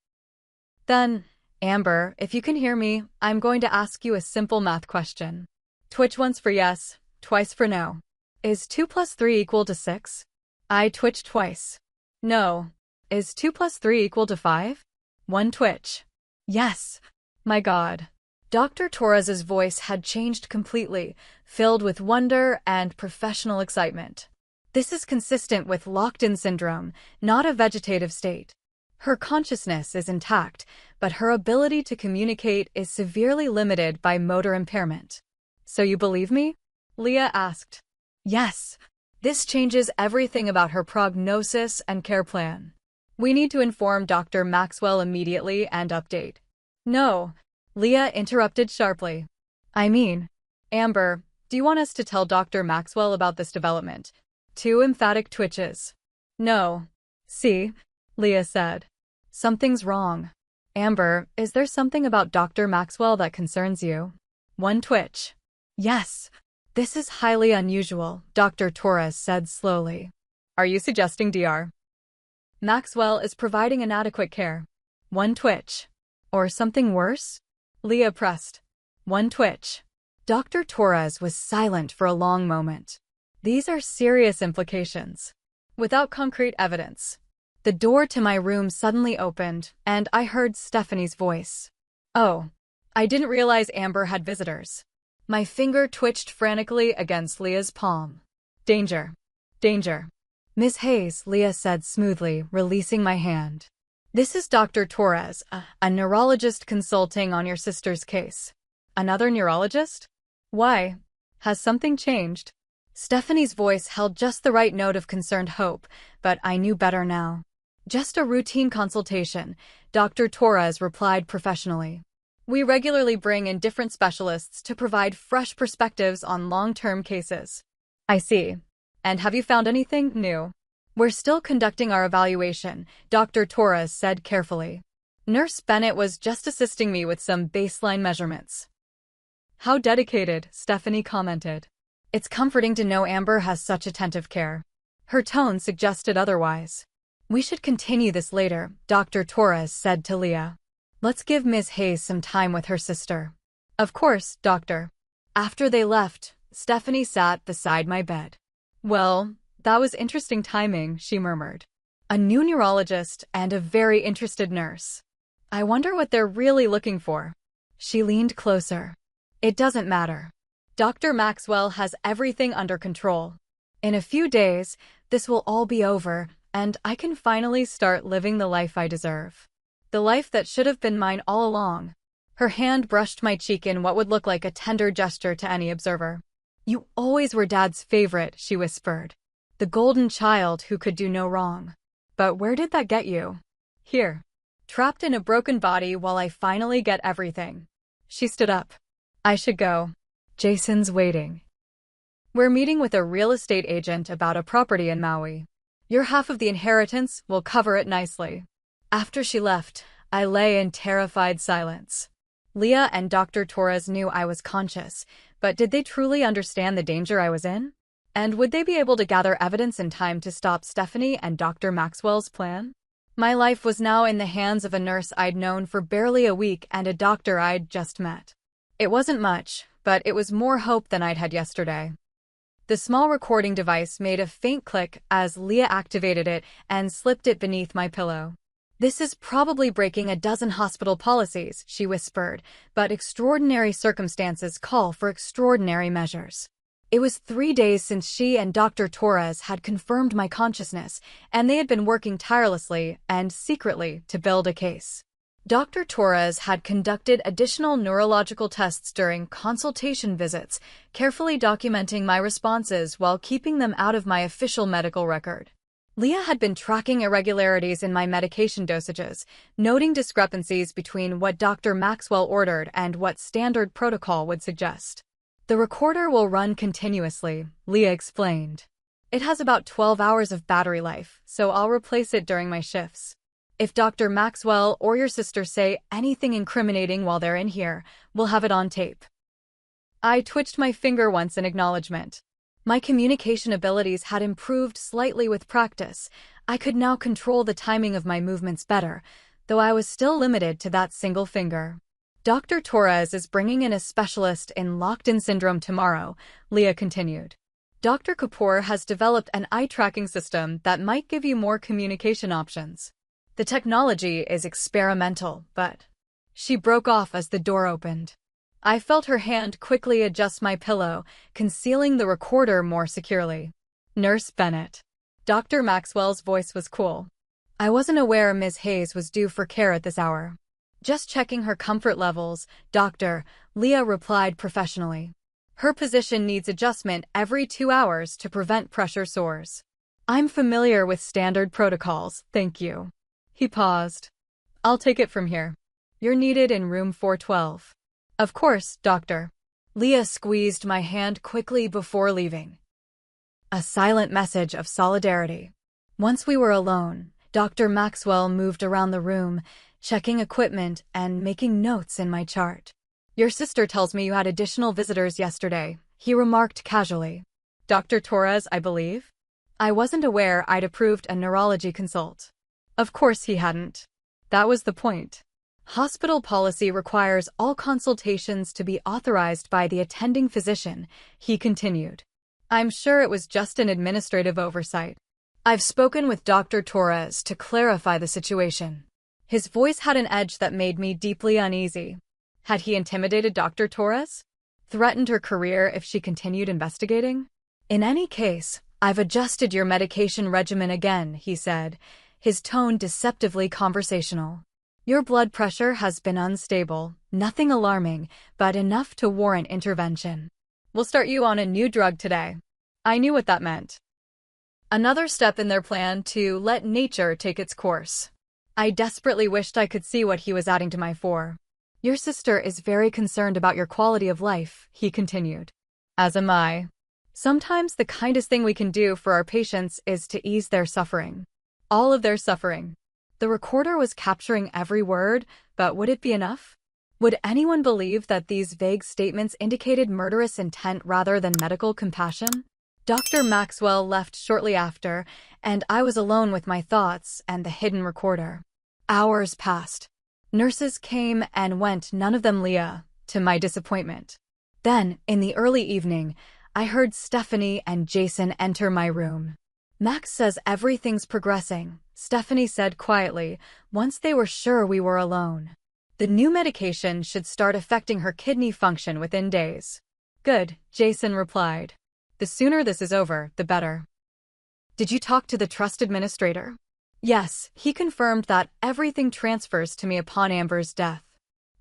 Then, Amber, if you can hear me, I'm going to ask you a simple math question. Twitch once for yes, twice for no. Is 2 plus 3 equal to 6? I twitched twice. No. Is 2 plus 3 equal to 5? 1 twitch. Yes. My God. Dr. Torres's voice had changed completely, filled with wonder and professional excitement. This is consistent with locked-in syndrome, not a vegetative state. Her consciousness is intact, but her ability to communicate is severely limited by motor impairment. So you believe me? Leah asked. Yes. This changes everything about her prognosis and care plan. We need to inform Dr. Maxwell immediately and update. No. Leah interrupted sharply. I mean, Amber, do you want us to tell Dr. Maxwell about this development? 2 emphatic twitches. No. See? Leah said. Something's wrong. Amber, is there something about Dr. Maxwell that concerns you? 1 twitch. Yes. This is highly unusual, Dr. Torres said slowly. Are you suggesting Dr. Maxwell is providing inadequate care? 1 twitch. Or something worse? Leah pressed. 1 twitch. Dr. Torres was silent for a long moment. These are serious implications. Without concrete evidence. The door to my room suddenly opened, and I heard Stephanie's voice. Oh. I didn't realize Amber had visitors. My finger twitched frantically against Leah's palm. Danger. Danger. Miss Hayes, Leah said smoothly, releasing my hand. This is Dr. Torres, a neurologist consulting on your sister's case. Another neurologist? Why? Has something changed? Stephanie's voice held just the right note of concerned hope, but I knew better now. Just a routine consultation, Dr. Torres replied professionally. We regularly bring in different specialists to provide fresh perspectives on long-term cases. I see. And have you found anything new? We're still conducting our evaluation, Dr. Torres said carefully. Nurse Bennett was just assisting me with some baseline measurements. How dedicated, Stephanie commented. It's comforting to know Amber has such attentive care. Her tone suggested otherwise. "We should continue this later," Dr. Torres said to Leah. "Let's give Ms. Hayes some time with her sister." "Of course, doctor." After they left, Stephanie sat beside my bed. "Well, that was interesting timing," she murmured. "A new neurologist and a very interested nurse. I wonder what they're really looking for." She leaned closer. "It doesn't matter. Dr. Maxwell has everything under control. In a few days, this will all be over, and I can finally start living the life I deserve. The life that should have been mine all along." Her hand brushed my cheek in what would look like a tender gesture to any observer. "You always were Dad's favorite," she whispered. "The golden child who could do no wrong. But where did that get you? Here. Trapped in a broken body while I finally get everything." She stood up. "I should go. Jason's waiting. We're meeting with a real estate agent about a property in Maui. Your half of the inheritance will cover it nicely." After she left, I lay in terrified silence. Leah and Dr. Torres knew I was conscious, but did they truly understand the danger I was in? And would they be able to gather evidence in time to stop Stephanie and Dr. Maxwell's plan? My life was now in the hands of a nurse I'd known for barely a week and a doctor I'd just met. It wasn't much, but it was more hope than I'd had yesterday. The small recording device made a faint click as Leah activated it and slipped it beneath my pillow. "This is probably breaking a dozen hospital policies," she whispered, "but extraordinary circumstances call for extraordinary measures." It was 3 days since she and Dr. Torres had confirmed my consciousness, and they had been working tirelessly and secretly to build a case. Dr. Torres had conducted additional neurological tests during consultation visits, carefully documenting my responses while keeping them out of my official medical record. Leah had been tracking irregularities in my medication dosages, noting discrepancies between what Dr. Maxwell ordered and what standard protocol would suggest. "The recorder will run continuously," Leah explained. "It has about 12 hours of battery life, so I'll replace it during my shifts. If Dr. Maxwell or your sister say anything incriminating while they're in here, we'll have it on tape." I twitched my finger once in acknowledgement. My communication abilities had improved slightly with practice. I could now control the timing of my movements better, though I was still limited to that single finger. "Dr. Torres is bringing in a specialist in locked-in syndrome tomorrow," Leah continued. "Dr. Kapoor has developed an eye-tracking system that might give you more communication options. The technology is experimental, but—" She broke off as the door opened. I felt her hand quickly adjust my pillow, concealing the recorder more securely. "Nurse Bennett." Dr. Maxwell's voice was cool. "I wasn't aware Ms. Hayes was due for care at this hour." "Just checking her comfort levels, doctor," Leah replied professionally. "Her position needs adjustment every 2 hours to prevent pressure sores." "I'm familiar with standard protocols, thank you." He paused. "I'll take it from here. You're needed in room 412. "Of course, doctor." Leah squeezed my hand quickly before leaving. A silent message of solidarity. Once we were alone, Dr. Maxwell moved around the room, checking equipment and making notes in my chart. "Your sister tells me you had additional visitors yesterday," he remarked casually. "Dr. Torres, I believe?" I wasn't aware I'd approved a neurology consult. Of course he hadn't. That was the point. "Hospital policy requires all consultations to be authorized by the attending physician," he continued. "I'm sure it was just an administrative oversight. I've spoken with Dr. Torres to clarify the situation." His voice had an edge that made me deeply uneasy. Had he intimidated Dr. Torres? Threatened her career if she continued investigating? "In any case, I've adjusted your medication regimen again," he said, his tone deceptively conversational. "Your blood pressure has been unstable, nothing alarming, but enough to warrant intervention. We'll start you on a new drug today." I knew what that meant. Another step in their plan to let nature take its course. I desperately wished I could see what he was adding to my four. "Your sister is very concerned about your quality of life," he continued. "As am I. Sometimes the kindest thing we can do for our patients is to ease their suffering. All of their suffering." The recorder was capturing every word, but would it be enough? Would anyone believe that these vague statements indicated murderous intent rather than medical compassion? Dr. Maxwell left shortly after, and I was alone with my thoughts and the hidden recorder. Hours passed. Nurses came and went, none of them Leah, to my disappointment. Then, in the early evening, I heard Stephanie and Jason enter my room. "Max says everything's progressing," Stephanie said quietly, once they were sure we were alone. "The new medication should start affecting her kidney function within days." "Good," Jason replied. "The sooner this is over, the better." "Did you talk to the trust administrator?" "Yes, he confirmed that everything transfers to me upon Amber's death.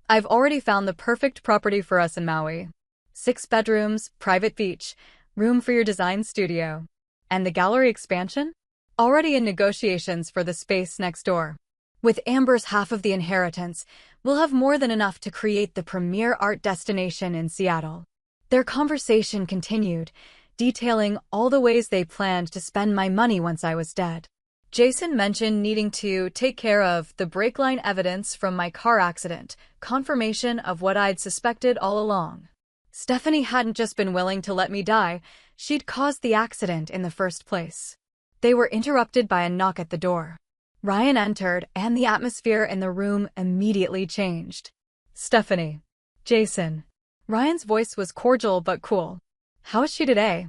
I've already found the perfect property for us in Maui. 6 bedrooms, private beach, room for your design studio. And the gallery expansion? Already in negotiations for the space next door. With Amber's half of the inheritance, we'll have more than enough to create the premier art destination in Seattle." Their conversation continued, detailing all the ways they planned to spend my money once I was dead. Jason mentioned needing to take care of the brake line evidence from my car accident, confirmation of what I'd suspected all along. Stephanie hadn't just been willing to let me die, she'd caused the accident in the first place. They were interrupted by a knock at the door. Ryan entered, and the atmosphere in the room immediately changed. "Stephanie." "Jason." Ryan's voice was cordial but cool. "How is she today?"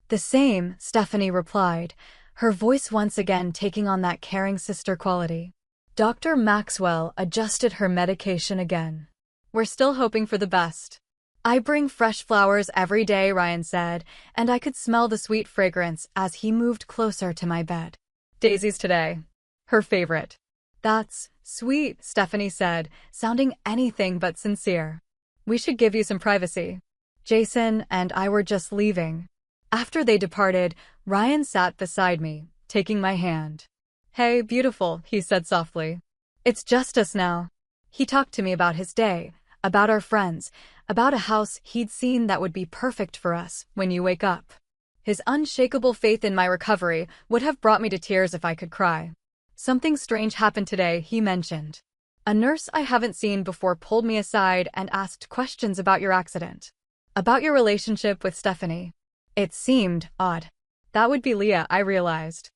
"The same," Stephanie replied, her voice once again taking on that caring sister quality. Dr. Maxwell adjusted her medication again. "We're still hoping for the best." "I bring fresh flowers every day," Ryan said, and I could smell the sweet fragrance as he moved closer to my bed. "Daisies today. Her favorite." "That's sweet," Stephanie said, sounding anything but sincere. "We should give you some privacy." Jason and I were just leaving. After they departed, Ryan sat beside me, taking my hand. "Hey, beautiful," he said softly. "It's just us now." He talked to me about his day, about our friends, about a house he'd seen that would be perfect for us when you wake up. His unshakable faith in my recovery would have brought me to tears if I could cry. "Something strange happened today," he mentioned. "A nurse I haven't seen before pulled me aside and asked questions about your accident. About your relationship with Stephanie. It seemed odd." That would be Leah, I realized.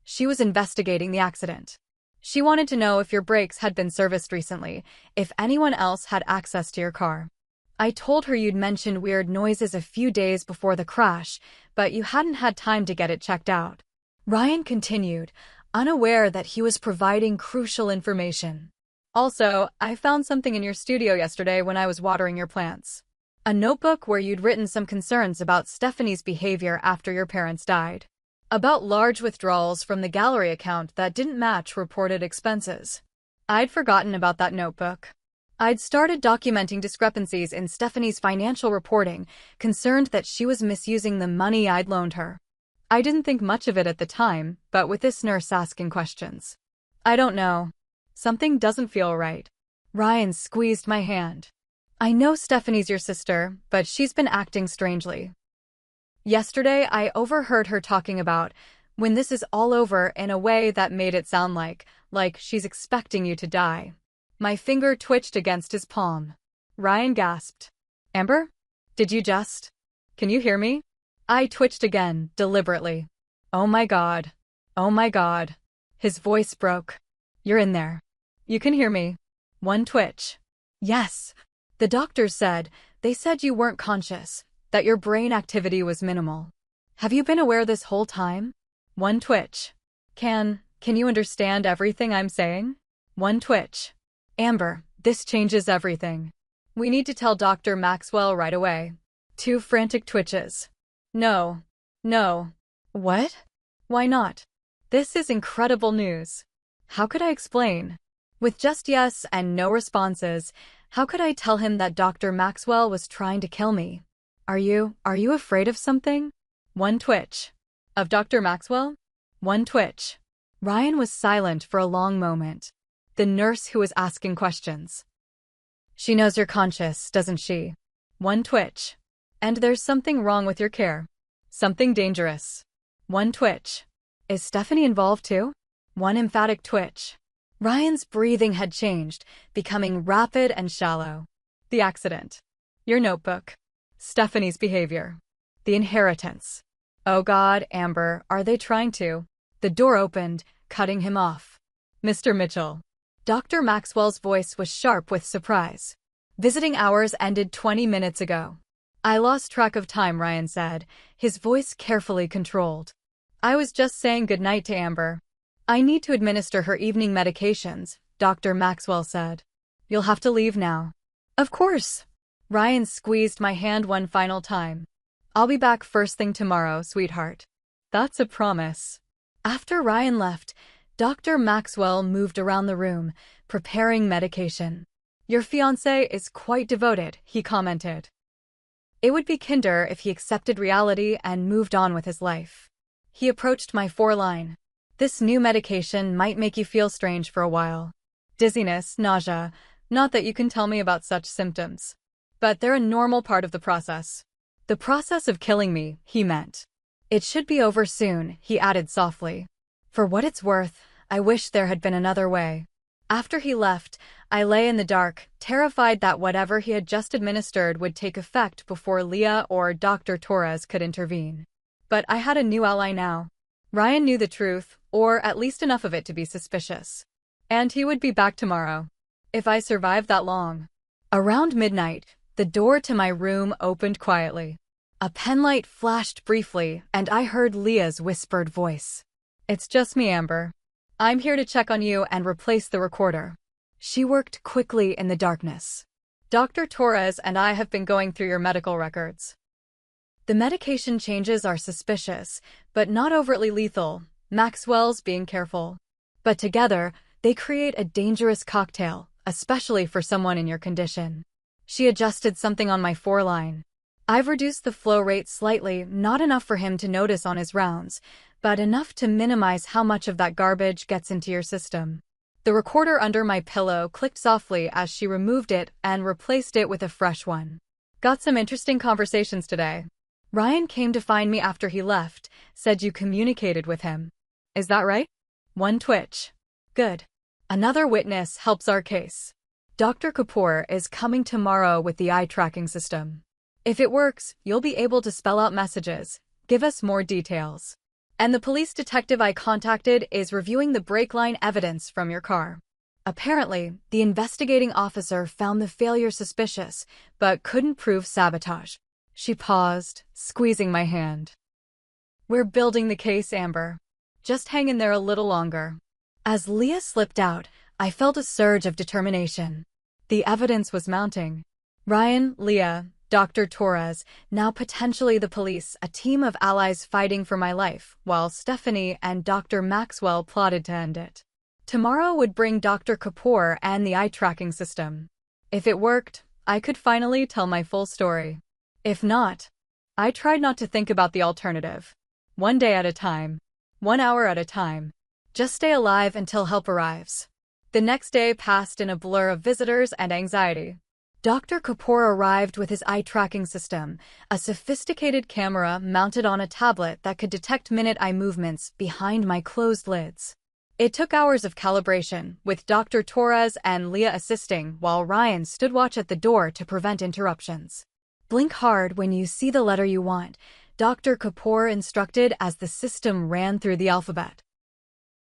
She was investigating the accident. She wanted to know if your brakes had been serviced recently, if anyone else had access to your car. I told her you'd mentioned weird noises a few days before the crash, but you hadn't had time to get it checked out. Ryan continued, unaware that he was providing crucial information. "Also, I found something in your studio yesterday when I was watering your plants. A notebook where you'd written some concerns about Stephanie's behavior after your parents died. About large withdrawals from the gallery account that didn't match reported expenses." I'd forgotten about that notebook. I'd started documenting discrepancies in Stephanie's financial reporting, concerned that she was misusing the money I'd loaned her. I didn't think much of it at the time, but with this nurse asking questions. "I don't know. Something doesn't feel right." Ryan squeezed my hand. "I know Stephanie's your sister, but she's been acting strangely. Yesterday, I overheard her talking about when this is all over in a way that made it sound like she's expecting you to die." My finger twitched against his palm. Ryan gasped. "Amber? Did you just? Can you hear me?" I twitched again, deliberately. "Oh my God. Oh my God." His voice broke. "You're in there. You can hear me." One twitch. "Yes. The doctors said, they said you weren't conscious, that your brain activity was minimal. Have you been aware this whole time?" One twitch. Can you understand everything I'm saying?" One twitch. "Amber, this changes everything. We need to tell Dr. Maxwell right away." Two frantic twitches. No. What? Why not? This is incredible news. How could I explain? With just yes and no responses, how could I tell him that Dr. Maxwell was trying to kill me? Are you afraid of something?" One twitch. "Of Dr. Maxwell?" One twitch. Ryan was silent for a long moment. The nurse who was asking questions. "She knows you're conscious, doesn't she?" One twitch. "And there's something wrong with your care. Something dangerous." One twitch. "Is Stephanie involved too?" One emphatic twitch. Ryan's breathing had changed, becoming rapid and shallow. "The accident. Your notebook. Stephanie's behavior. The inheritance. Oh God, Amber, are they trying to? The door opened, cutting him off. Mr. Mitchell. Dr. Maxwell's voice was sharp with surprise. Visiting hours ended 20 minutes ago. I lost track of time, Ryan said, his voice carefully controlled. I was just saying goodnight to Amber. I need to administer her evening medications, Dr. Maxwell said. You'll have to leave now. Of course. Ryan squeezed my hand one final time. I'll be back first thing tomorrow, sweetheart. That's a promise. After Ryan left, Dr. Maxwell moved around the room, preparing medication. Your fiancé is quite devoted, he commented. It would be kinder if he accepted reality and moved on with his life. He approached my foreline. This new medication might make you feel strange for a while. Dizziness, nausea, not that you can tell me about such symptoms. But they're a normal part of the process. The process of killing me, he meant. It should be over soon, he added softly. For what it's worth, I wish there had been another way. After he left, I lay in the dark, terrified that whatever he had just administered would take effect before Leah or Dr. Torres could intervene. But I had a new ally now. Ryan knew the truth, or at least enough of it to be suspicious. And he would be back tomorrow. If I survived that long. Around midnight, the door to my room opened quietly. A penlight flashed briefly, and I heard Leah's whispered voice. It's just me, Amber. I'm here to check on you and replace the recorder. She worked quickly in the darkness. Dr. Torres and I have been going through your medical records. The medication changes are suspicious, but not overtly lethal. Maxwell's being careful. But together, they create a dangerous cocktail, especially for someone in your condition. She adjusted something on my foreline. I've reduced the flow rate slightly, not enough for him to notice on his rounds, but enough to minimize how much of that garbage gets into your system. The recorder under my pillow clicked softly as she removed it and replaced it with a fresh one. Got some interesting conversations today. Ryan came to find me after he left, said you communicated with him. Is that right? One twitch. Good. Another witness helps our case. Dr. Kapoor is coming tomorrow with the eye tracking system. If it works, you'll be able to spell out messages, give us more details. And the police detective I contacted is reviewing the brake line evidence from your car. Apparently, the investigating officer found the failure suspicious, but couldn't prove sabotage. She paused, squeezing my hand. We're building the case, Amber. Just hang in there a little longer. As Leah slipped out, I felt a surge of determination. The evidence was mounting. Ryan, Leah, Dr. Torres, now potentially the police, a team of allies fighting for my life, while Stephanie and Dr. Maxwell plotted to end it. Tomorrow would bring Dr. Kapoor and the eye tracking system. If it worked, I could finally tell my full story. If not, I tried not to think about the alternative. One day at a time. 1 hour at a time. Just stay alive until help arrives. The next day passed in a blur of visitors and anxiety. Dr. Kapoor arrived with his eye-tracking system, a sophisticated camera mounted on a tablet that could detect minute eye movements behind my closed lids. It took hours of calibration, with Dr. Torres and Leah assisting while Ryan stood watch at the door to prevent interruptions. Blink hard when you see the letter you want, Dr. Kapoor instructed as the system ran through the alphabet.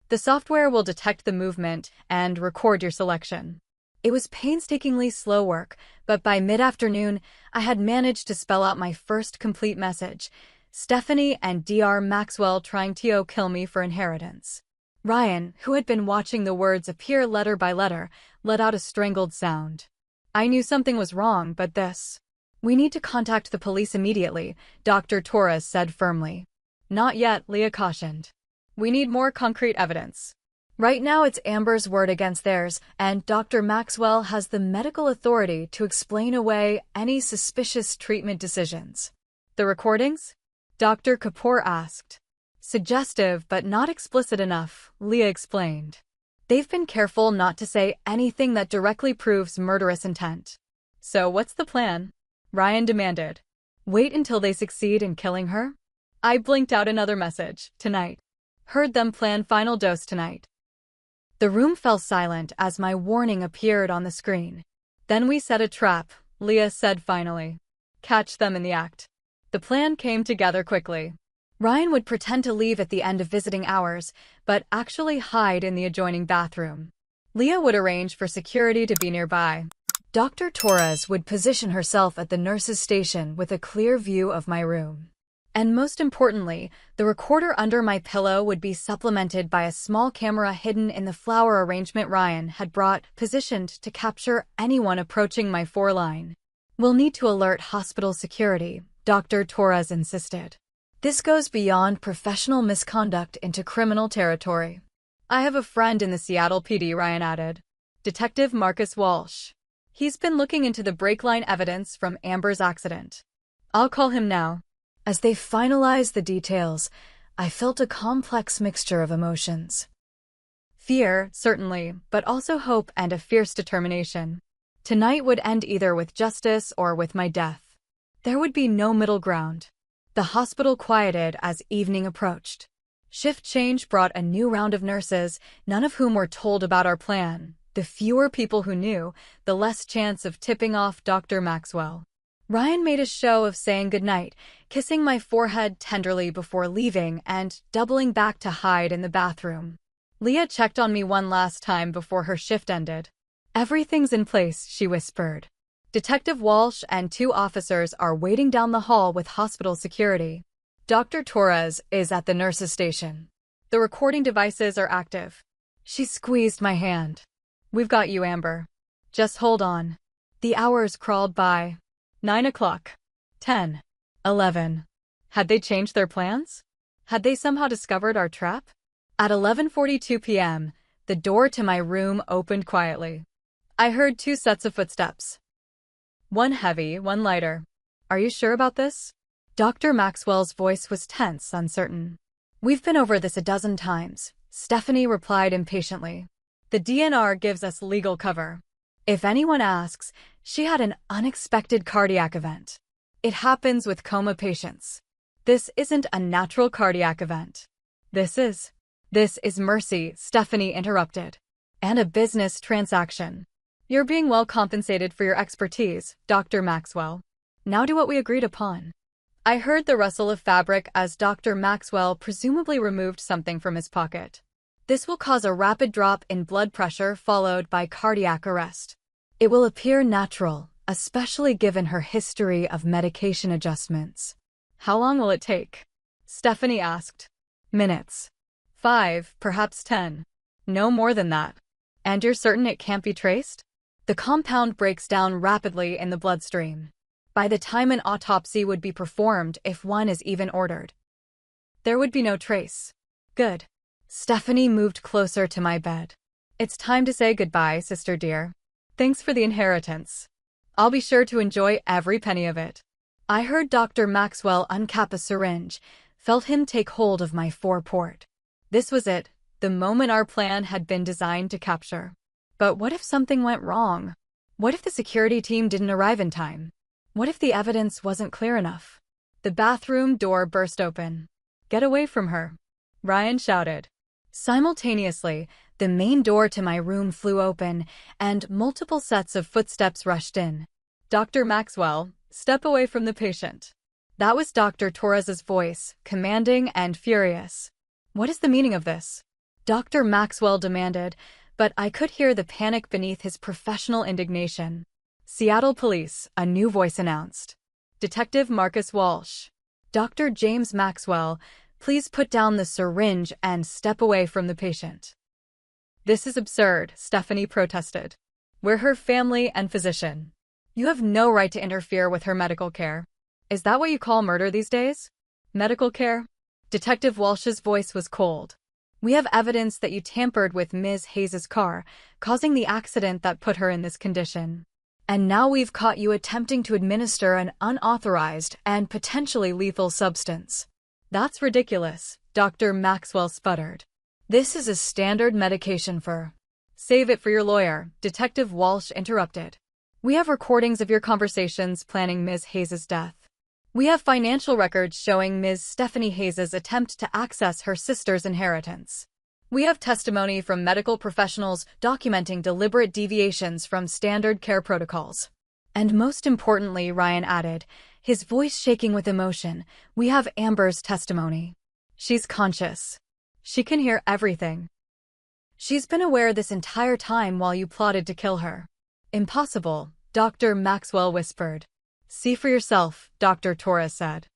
The software will detect the movement and record your selection. It was painstakingly slow work, but by mid-afternoon, I had managed to spell out my first complete message. Stephanie and Dr. Maxwell trying to kill me for inheritance. Ryan, who had been watching the words appear letter by letter, let out a strangled sound. I knew something was wrong, but this. We need to contact the police immediately, Dr. Torres said firmly. Not yet, Leah cautioned. We need more concrete evidence. Right now it's Amber's word against theirs, and Dr. Maxwell has the medical authority to explain away any suspicious treatment decisions. The recordings? Dr. Kapoor asked. Suggestive but not explicit enough, Leah explained. They've been careful not to say anything that directly proves murderous intent. So what's the plan? Ryan demanded. Wait until they succeed in killing her? I blinked out another message, tonight. Heard them plan final dose tonight. The room fell silent as my warning appeared on the screen. Then we set a trap, Leah said finally. Catch them in the act. The plan came together quickly. Ryan would pretend to leave at the end of visiting hours, but actually hide in the adjoining bathroom. Leah would arrange for security to be nearby. Dr. Torres would position herself at the nurse's station with a clear view of my room. And most importantly, the recorder under my pillow would be supplemented by a small camera hidden in the flower arrangement Ryan had brought, positioned to capture anyone approaching my foreline. "We'll need to alert hospital security," Dr. Torres insisted. "This goes beyond professional misconduct into criminal territory." "I have a friend in the Seattle PD," Ryan added. "Detective Marcus Walsh. He's been looking into the brake line evidence from Amber's accident. I'll call him now." As they finalized the details, I felt a complex mixture of emotions. Fear, certainly, but also hope and a fierce determination. Tonight would end either with justice or with my death. There would be no middle ground. The hospital quieted as evening approached. Shift change brought a new round of nurses, none of whom were told about our plan. The fewer people who knew, the less chance of tipping off Dr. Maxwell. Ryan made a show of saying goodnight, kissing my forehead tenderly before leaving and doubling back to hide in the bathroom. Leah checked on me one last time before her shift ended. "Everything's in place," she whispered. "Detective Walsh and 2 officers are waiting down the hall with hospital security. Dr. Torres is at the nurse's station. The recording devices are active." She squeezed my hand. "We've got you, Amber. Just hold on." The hours crawled by. 9 o'clock. 10. 11. Had they changed their plans? Had they somehow discovered our trap? At 11:42 p.m., the door to my room opened quietly. I heard 2 sets of footsteps. One heavy, one lighter. "Are you sure about this?" Dr. Maxwell's voice was tense, uncertain. "We've been over this a dozen times," Stephanie replied impatiently. "The DNR gives us legal cover. If anyone asks, she had an unexpected cardiac event. It happens with coma patients. This isn't a natural cardiac event. This is mercy," Stephanie interrupted. "And a business transaction. You're being well compensated for your expertise, Dr. Maxwell. Now do what we agreed upon." I heard the rustle of fabric as Dr. Maxwell presumably removed something from his pocket. "This will cause a rapid drop in blood pressure followed by cardiac arrest. It will appear natural, especially given her history of medication adjustments." "How long will it take?" Stephanie asked. "Minutes. 5, perhaps 10. No more than that." "And you're certain it can't be traced?" "The compound breaks down rapidly in the bloodstream. By the time an autopsy would be performed, if one is even ordered, there would be no trace." "Good." Stephanie moved closer to my bed. "It's time to say goodbye, sister dear. Thanks for the inheritance. I'll be sure to enjoy every penny of it." I heard Dr. Maxwell uncap a syringe, felt him take hold of my foreport. This was it, the moment our plan had been designed to capture. But what if something went wrong? What if the security team didn't arrive in time? What if the evidence wasn't clear enough? The bathroom door burst open. "Get away from her," Ryan shouted. Simultaneously, the main door to my room flew open, and multiple sets of footsteps rushed in. "Dr. Maxwell, step away from the patient." That was Dr. Torres's voice, commanding and furious. "What is the meaning of this?" Dr. Maxwell demanded, but I could hear the panic beneath his professional indignation. "Seattle Police," a new voice announced. "Detective Marcus Walsh. Dr. James Maxwell, please put down the syringe and step away from the patient." "This is absurd," Stephanie protested. "We're her family and physician. You have no right to interfere with her medical care. Is that what you call murder these days? Medical care?" Detective Walsh's voice was cold. "We have evidence that you tampered with Ms. Hayes' car, causing the accident that put her in this condition. And now we've caught you attempting to administer an unauthorized and potentially lethal substance." "That's ridiculous," Dr. Maxwell sputtered. "This is a standard medication for—" "Save it for your lawyer," Detective Walsh interrupted. "We have recordings of your conversations planning Ms. Hayes' death. We have financial records showing Ms. Stephanie Hayes' attempt to access her sister's inheritance. We have testimony from medical professionals documenting deliberate deviations from standard care protocols." And most importantly, Ryan added, his voice shaking with emotion. "We have Amber's testimony. She's conscious. She can hear everything. She's been aware this entire time while you plotted to kill her." "Impossible," Dr. Maxwell whispered. "See for yourself," Dr. Torres said.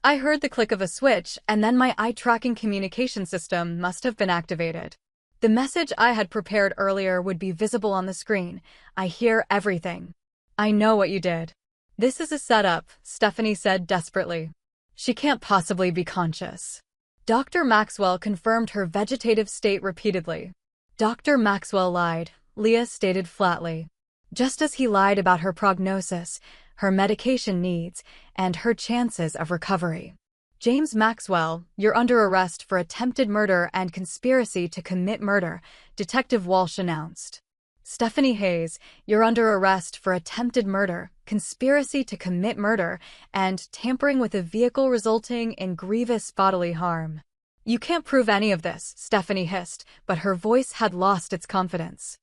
I heard the click of a switch, and then my eye-tracking communication system must have been activated. The message I had prepared earlier would be visible on the screen. "I hear everything. I know what you did." "This is a setup," Stephanie said desperately. "She can't possibly be conscious." Dr. Maxwell confirmed her vegetative state repeatedly. "Dr. Maxwell lied," Leah stated flatly. Just as he lied about her prognosis, her medication needs, and her chances of recovery. "James Maxwell, you're under arrest for attempted murder and conspiracy to commit murder," Detective Walsh announced. "Stephanie Hayes, you're under arrest for attempted murder, conspiracy to commit murder, and tampering with a vehicle resulting in grievous bodily harm." "You can't prove any of this," Stephanie hissed, but her voice had lost its confidence.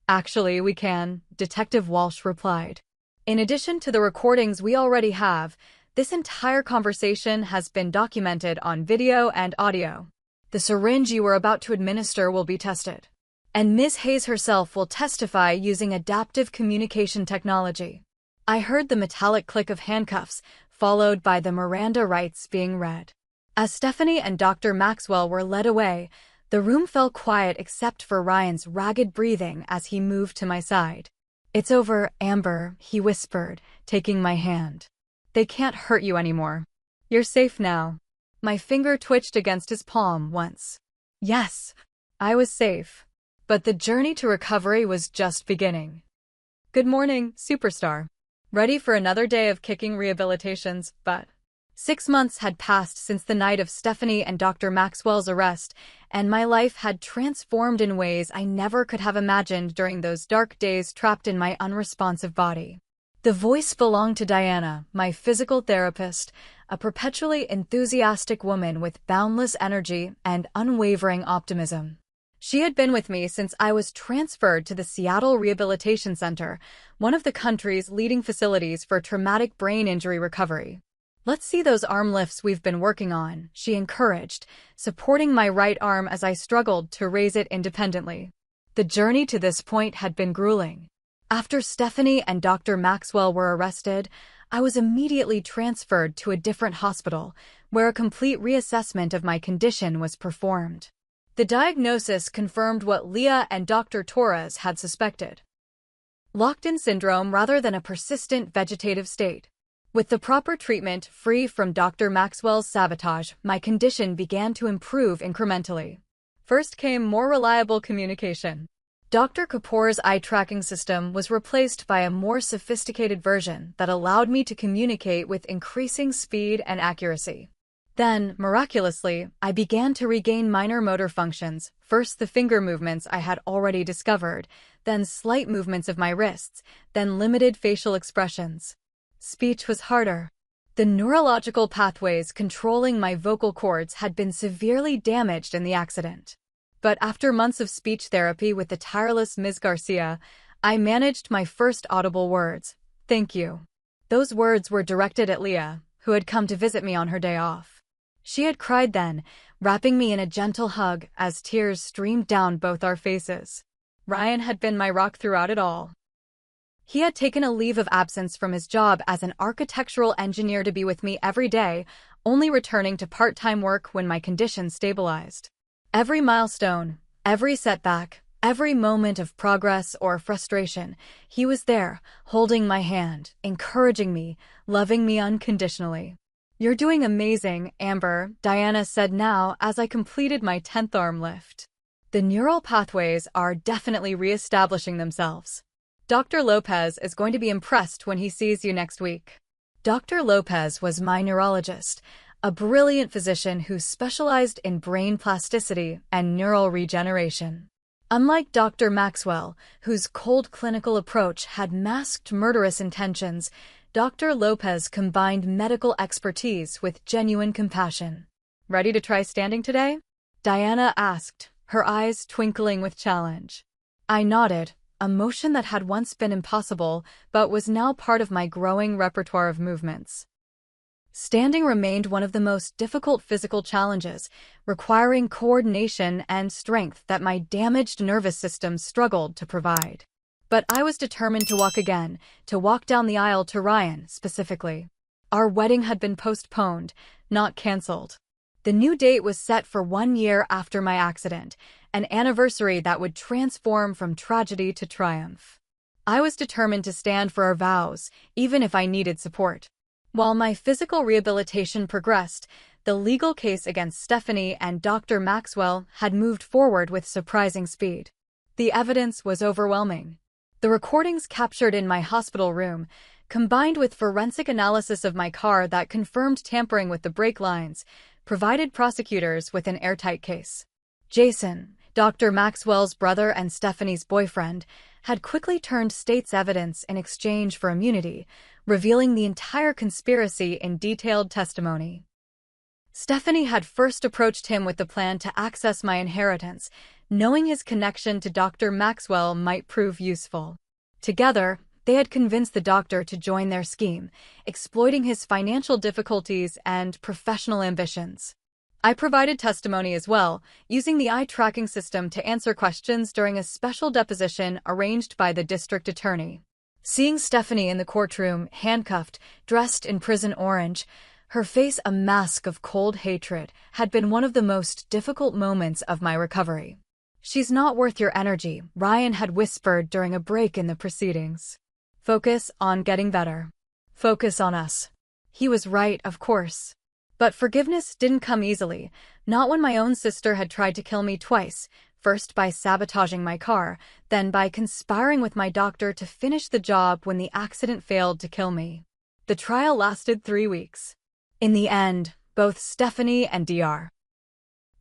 "Actually, we can," Detective Walsh replied. "In addition to the recordings we already have, this entire conversation has been documented on video and audio. The syringe you were about to administer will be tested. And Ms. Hayes herself will testify using adaptive communication technology." I heard the metallic click of handcuffs, followed by the Miranda rights being read. As Stephanie and Dr. Maxwell were led away, the room fell quiet except for Ryan's ragged breathing as he moved to my side. "It's over, Amber," he whispered, taking my hand. "They can't hurt you anymore. You're safe now." My finger twitched against his palm once. Yes, I was safe. But the journey to recovery was just beginning. "Good morning, superstar. Ready for another day of kicking rehabilitations, but..." 6 months had passed since the night of Stephanie and Dr. Maxwell's arrest, and my life had transformed in ways I never could have imagined during those dark days trapped in my unresponsive body. The voice belonged to Diana, my physical therapist, a perpetually enthusiastic woman with boundless energy and unwavering optimism. She had been with me since I was transferred to the Seattle Rehabilitation Center, one of the country's leading facilities for traumatic brain injury recovery. "Let's see those arm lifts we've been working on," she encouraged, supporting my right arm as I struggled to raise it independently. The journey to this point had been grueling. After Stephanie and Dr. Maxwell were arrested, I was immediately transferred to a different hospital, where a complete reassessment of my condition was performed. The diagnosis confirmed what Leah and Dr. Torres had suspected: locked-in syndrome rather than a persistent vegetative state. With the proper treatment, free from Dr. Maxwell's sabotage, my condition began to improve incrementally. First came more reliable communication. Dr. Kapoor's eye-tracking system was replaced by a more sophisticated version that allowed me to communicate with increasing speed and accuracy. Then, miraculously, I began to regain minor motor functions, first the finger movements I had already discovered, then slight movements of my wrists, then limited facial expressions. Speech was harder. The neurological pathways controlling my vocal cords had been severely damaged in the accident. But after months of speech therapy with the tireless Ms. Garcia, I managed my first audible words: "Thank you." Those words were directed at Leah, who had come to visit me on her day off. She had cried then, wrapping me in a gentle hug as tears streamed down both our faces. Ryan had been my rock throughout it all. He had taken a leave of absence from his job as an architectural engineer to be with me every day, only returning to part-time work when my condition stabilized. Every milestone, every setback, every moment of progress or frustration, he was there, holding my hand, encouraging me, loving me unconditionally. "You're doing amazing, Amber," Diana said now as I completed my 10th arm lift. "The neural pathways are definitely re-establishing themselves. Dr. Lopez is going to be impressed when he sees you next week." Dr. Lopez was my neurologist, a brilliant physician who specialized in brain plasticity and neural regeneration. Unlike Dr. Maxwell, whose cold clinical approach had masked murderous intentions, Dr. Lopez combined medical expertise with genuine compassion. "Ready to try standing today?" Diana asked, her eyes twinkling with challenge. I nodded, a motion that had once been impossible but was now part of my growing repertoire of movements. Standing remained one of the most difficult physical challenges, requiring coordination and strength that my damaged nervous system struggled to provide. But I was determined to walk again, to walk down the aisle to Ryan, specifically. Our wedding had been postponed, not canceled. The new date was set for 1 year after my accident, an anniversary that would transform from tragedy to triumph. I was determined to stand for our vows, even if I needed support. While my physical rehabilitation progressed, the legal case against Stephanie and Dr. Maxwell had moved forward with surprising speed. The evidence was overwhelming. The recordings captured in my hospital room, combined with forensic analysis of my car that confirmed tampering with the brake lines, provided prosecutors with an airtight case. Jason, Dr. Maxwell's brother and Stephanie's boyfriend, had quickly turned state's evidence in exchange for immunity, revealing the entire conspiracy in detailed testimony. Stephanie had first approached him with the plan to access my inheritance, knowing his connection to Dr. Maxwell might prove useful. Together, they had convinced the doctor to join their scheme, exploiting his financial difficulties and professional ambitions. I provided testimony as well, using the eye tracking system to answer questions during a special deposition arranged by the district attorney. Seeing Stephanie in the courtroom, handcuffed, dressed in prison orange, her face a mask of cold hatred, had been one of the most difficult moments of my recovery. "She's not worth your energy," Ryan had whispered during a break in the proceedings. "Focus on getting better. Focus on us." He was right, of course. But forgiveness didn't come easily, not when my own sister had tried to kill me twice, first by sabotaging my car, then by conspiring with my doctor to finish the job when the accident failed to kill me. The trial lasted 3 weeks. In the end, both Stephanie and Dr.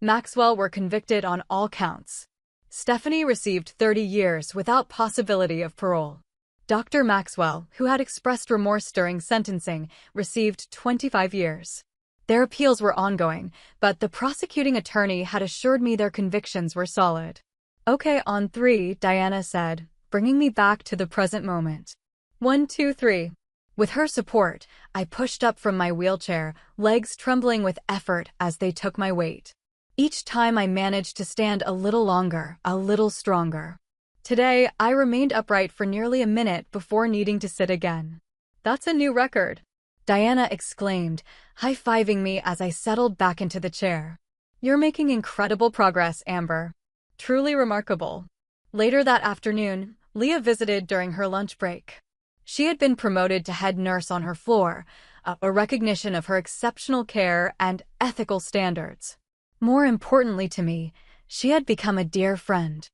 Maxwell were convicted on all counts. Stephanie received 30 years without possibility of parole. Dr. Maxwell, who had expressed remorse during sentencing, received 25 years. Their appeals were ongoing, but the prosecuting attorney had assured me their convictions were solid. "Okay, on 3, Diana said, bringing me back to the present moment. 1, 2, 3. With her support, I pushed up from my wheelchair, legs trembling with effort as they took my weight. Each time I managed to stand a little longer, a little stronger. Today, I remained upright for nearly a minute before needing to sit again. That's a new record," Diana exclaimed, high-fiving me as I settled back into the chair. "You're making incredible progress, Amber. Truly remarkable." Later that afternoon, Leah visited during her lunch break. She had been promoted to head nurse on her floor, a recognition of her exceptional care and ethical standards. More importantly to me, she had become a dear friend.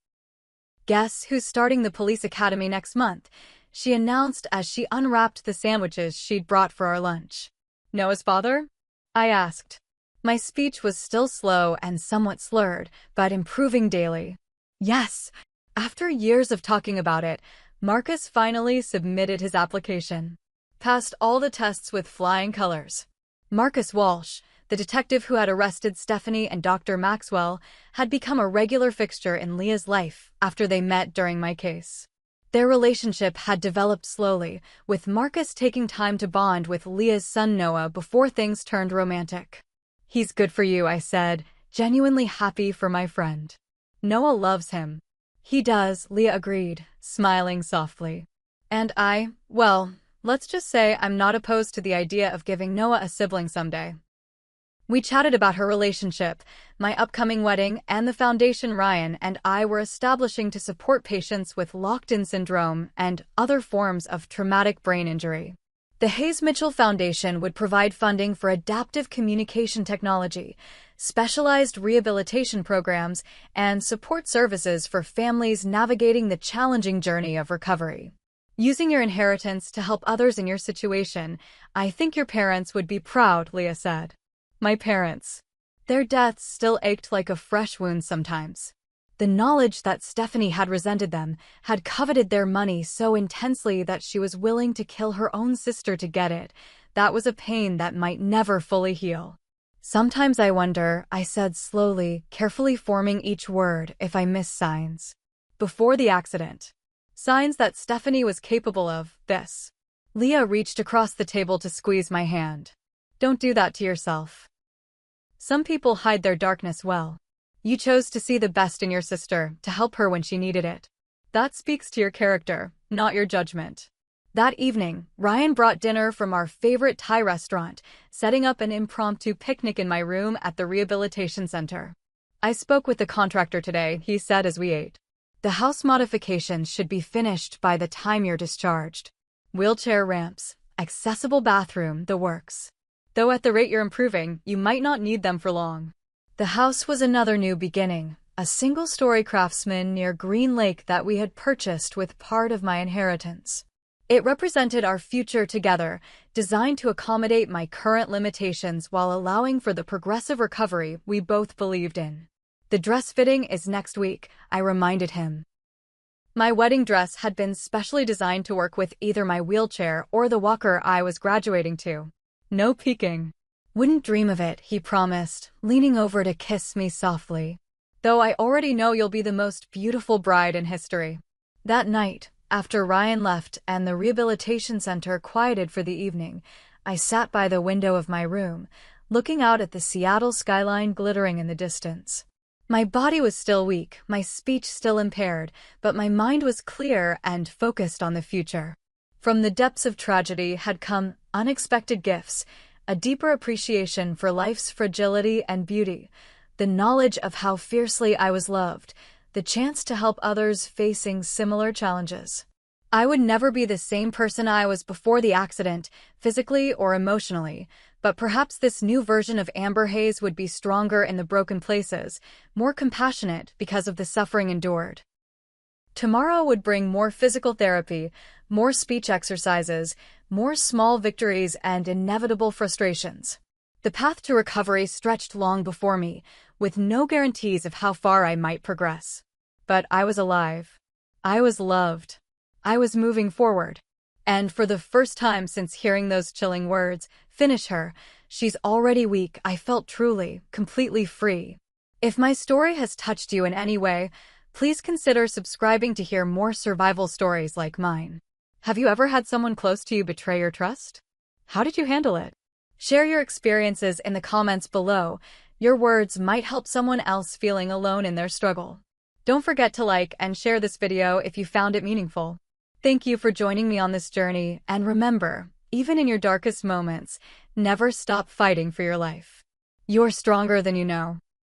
"Guess who's starting the police academy next month?" she announced as she unwrapped the sandwiches she'd brought for our lunch. "Noah's father?" I asked. My speech was still slow and somewhat slurred, but improving daily. "Yes." After years of talking about it, Marcus finally submitted his application. Passed all the tests with flying colors. Marcus Walsh, the detective who had arrested Stephanie and Dr. Maxwell, had become a regular fixture in Leah's life after they met during my case. Their relationship had developed slowly, with Marcus taking time to bond with Leah's son Noah before things turned romantic. "He's good for you," I said, genuinely happy for my friend. "Noah loves him." "He does," Leah agreed, smiling softly. "And well, let's just say I'm not opposed to the idea of giving Noah a sibling someday." We chatted about her relationship, my upcoming wedding, and the foundation Ryan and I were establishing to support patients with locked-in syndrome and other forms of traumatic brain injury. The Hayes Mitchell Foundation would provide funding for adaptive communication technology, specialized rehabilitation programs, and support services for families navigating the challenging journey of recovery. "Using your inheritance to help others in your situation, I think your parents would be proud," Leah said. My parents. Their deaths still ached like a fresh wound sometimes. The knowledge that Stephanie had resented them, had coveted their money so intensely that she was willing to kill her own sister to get it, that was a pain that might never fully heal. "Sometimes I wonder," I said slowly, carefully forming each word if I missed signs. "Before the accident, Signs that Stephanie was capable of this. Leah reached across the table to squeeze my hand. Don't do that to yourself. Some people hide their darkness well. You chose to see the best in your sister, to help her when she needed it. That speaks to your character, not your judgment. That evening, Ryan brought dinner from our favorite Thai restaurant, setting up an impromptu picnic in my room at the rehabilitation center. I spoke with the contractor today, he said as we ate. The house modifications should be finished by the time you're discharged. Wheelchair ramps, accessible bathroom, the works. Though at the rate you're improving, you might not need them for long. The house was another new beginning, a single-story craftsman near Green Lake that we had purchased with part of my inheritance. It represented our future together, designed to accommodate my current limitations while allowing for the progressive recovery we both believed in. The dress fitting is next week, I reminded him. My wedding dress had been specially designed to work with either my wheelchair or the walker I was graduating to. No peeking. Wouldn't dream of it, he promised, leaning over to kiss me softly. Though I already know you'll be the most beautiful bride in history. That night, after Ryan left and the rehabilitation center quieted for the evening, I sat by the window of my room, looking out at the Seattle skyline glittering in the distance. My body was still weak, my speech still impaired, but my mind was clear and focused on the future. From the depths of tragedy had come unexpected gifts, a deeper appreciation for life's fragility and beauty, the knowledge of how fiercely I was loved, the chance to help others facing similar challenges. I would never be the same person I was before the accident, physically or emotionally, but perhaps this new version of Amber Hayes would be stronger in the broken places, more compassionate because of the suffering endured. Tomorrow would bring more physical therapy, more speech exercises, more small victories and inevitable frustrations. The path to recovery stretched long before me, with no guarantees of how far I might progress. But I was alive. I was loved. I was moving forward. And for the first time since hearing those chilling words, "Finish her, she's already weak," I felt truly, completely free. If my story has touched you in any way, please consider subscribing to hear more survival stories like mine. Have you ever had someone close to you betray your trust? How did you handle it? Share your experiences in the comments below. Your words might help someone else feeling alone in their struggle. Don't forget to like and share this video if you found it meaningful. Thank you for joining me on this journey, and remember, even in your darkest moments, never stop fighting for your life. You're stronger than you know.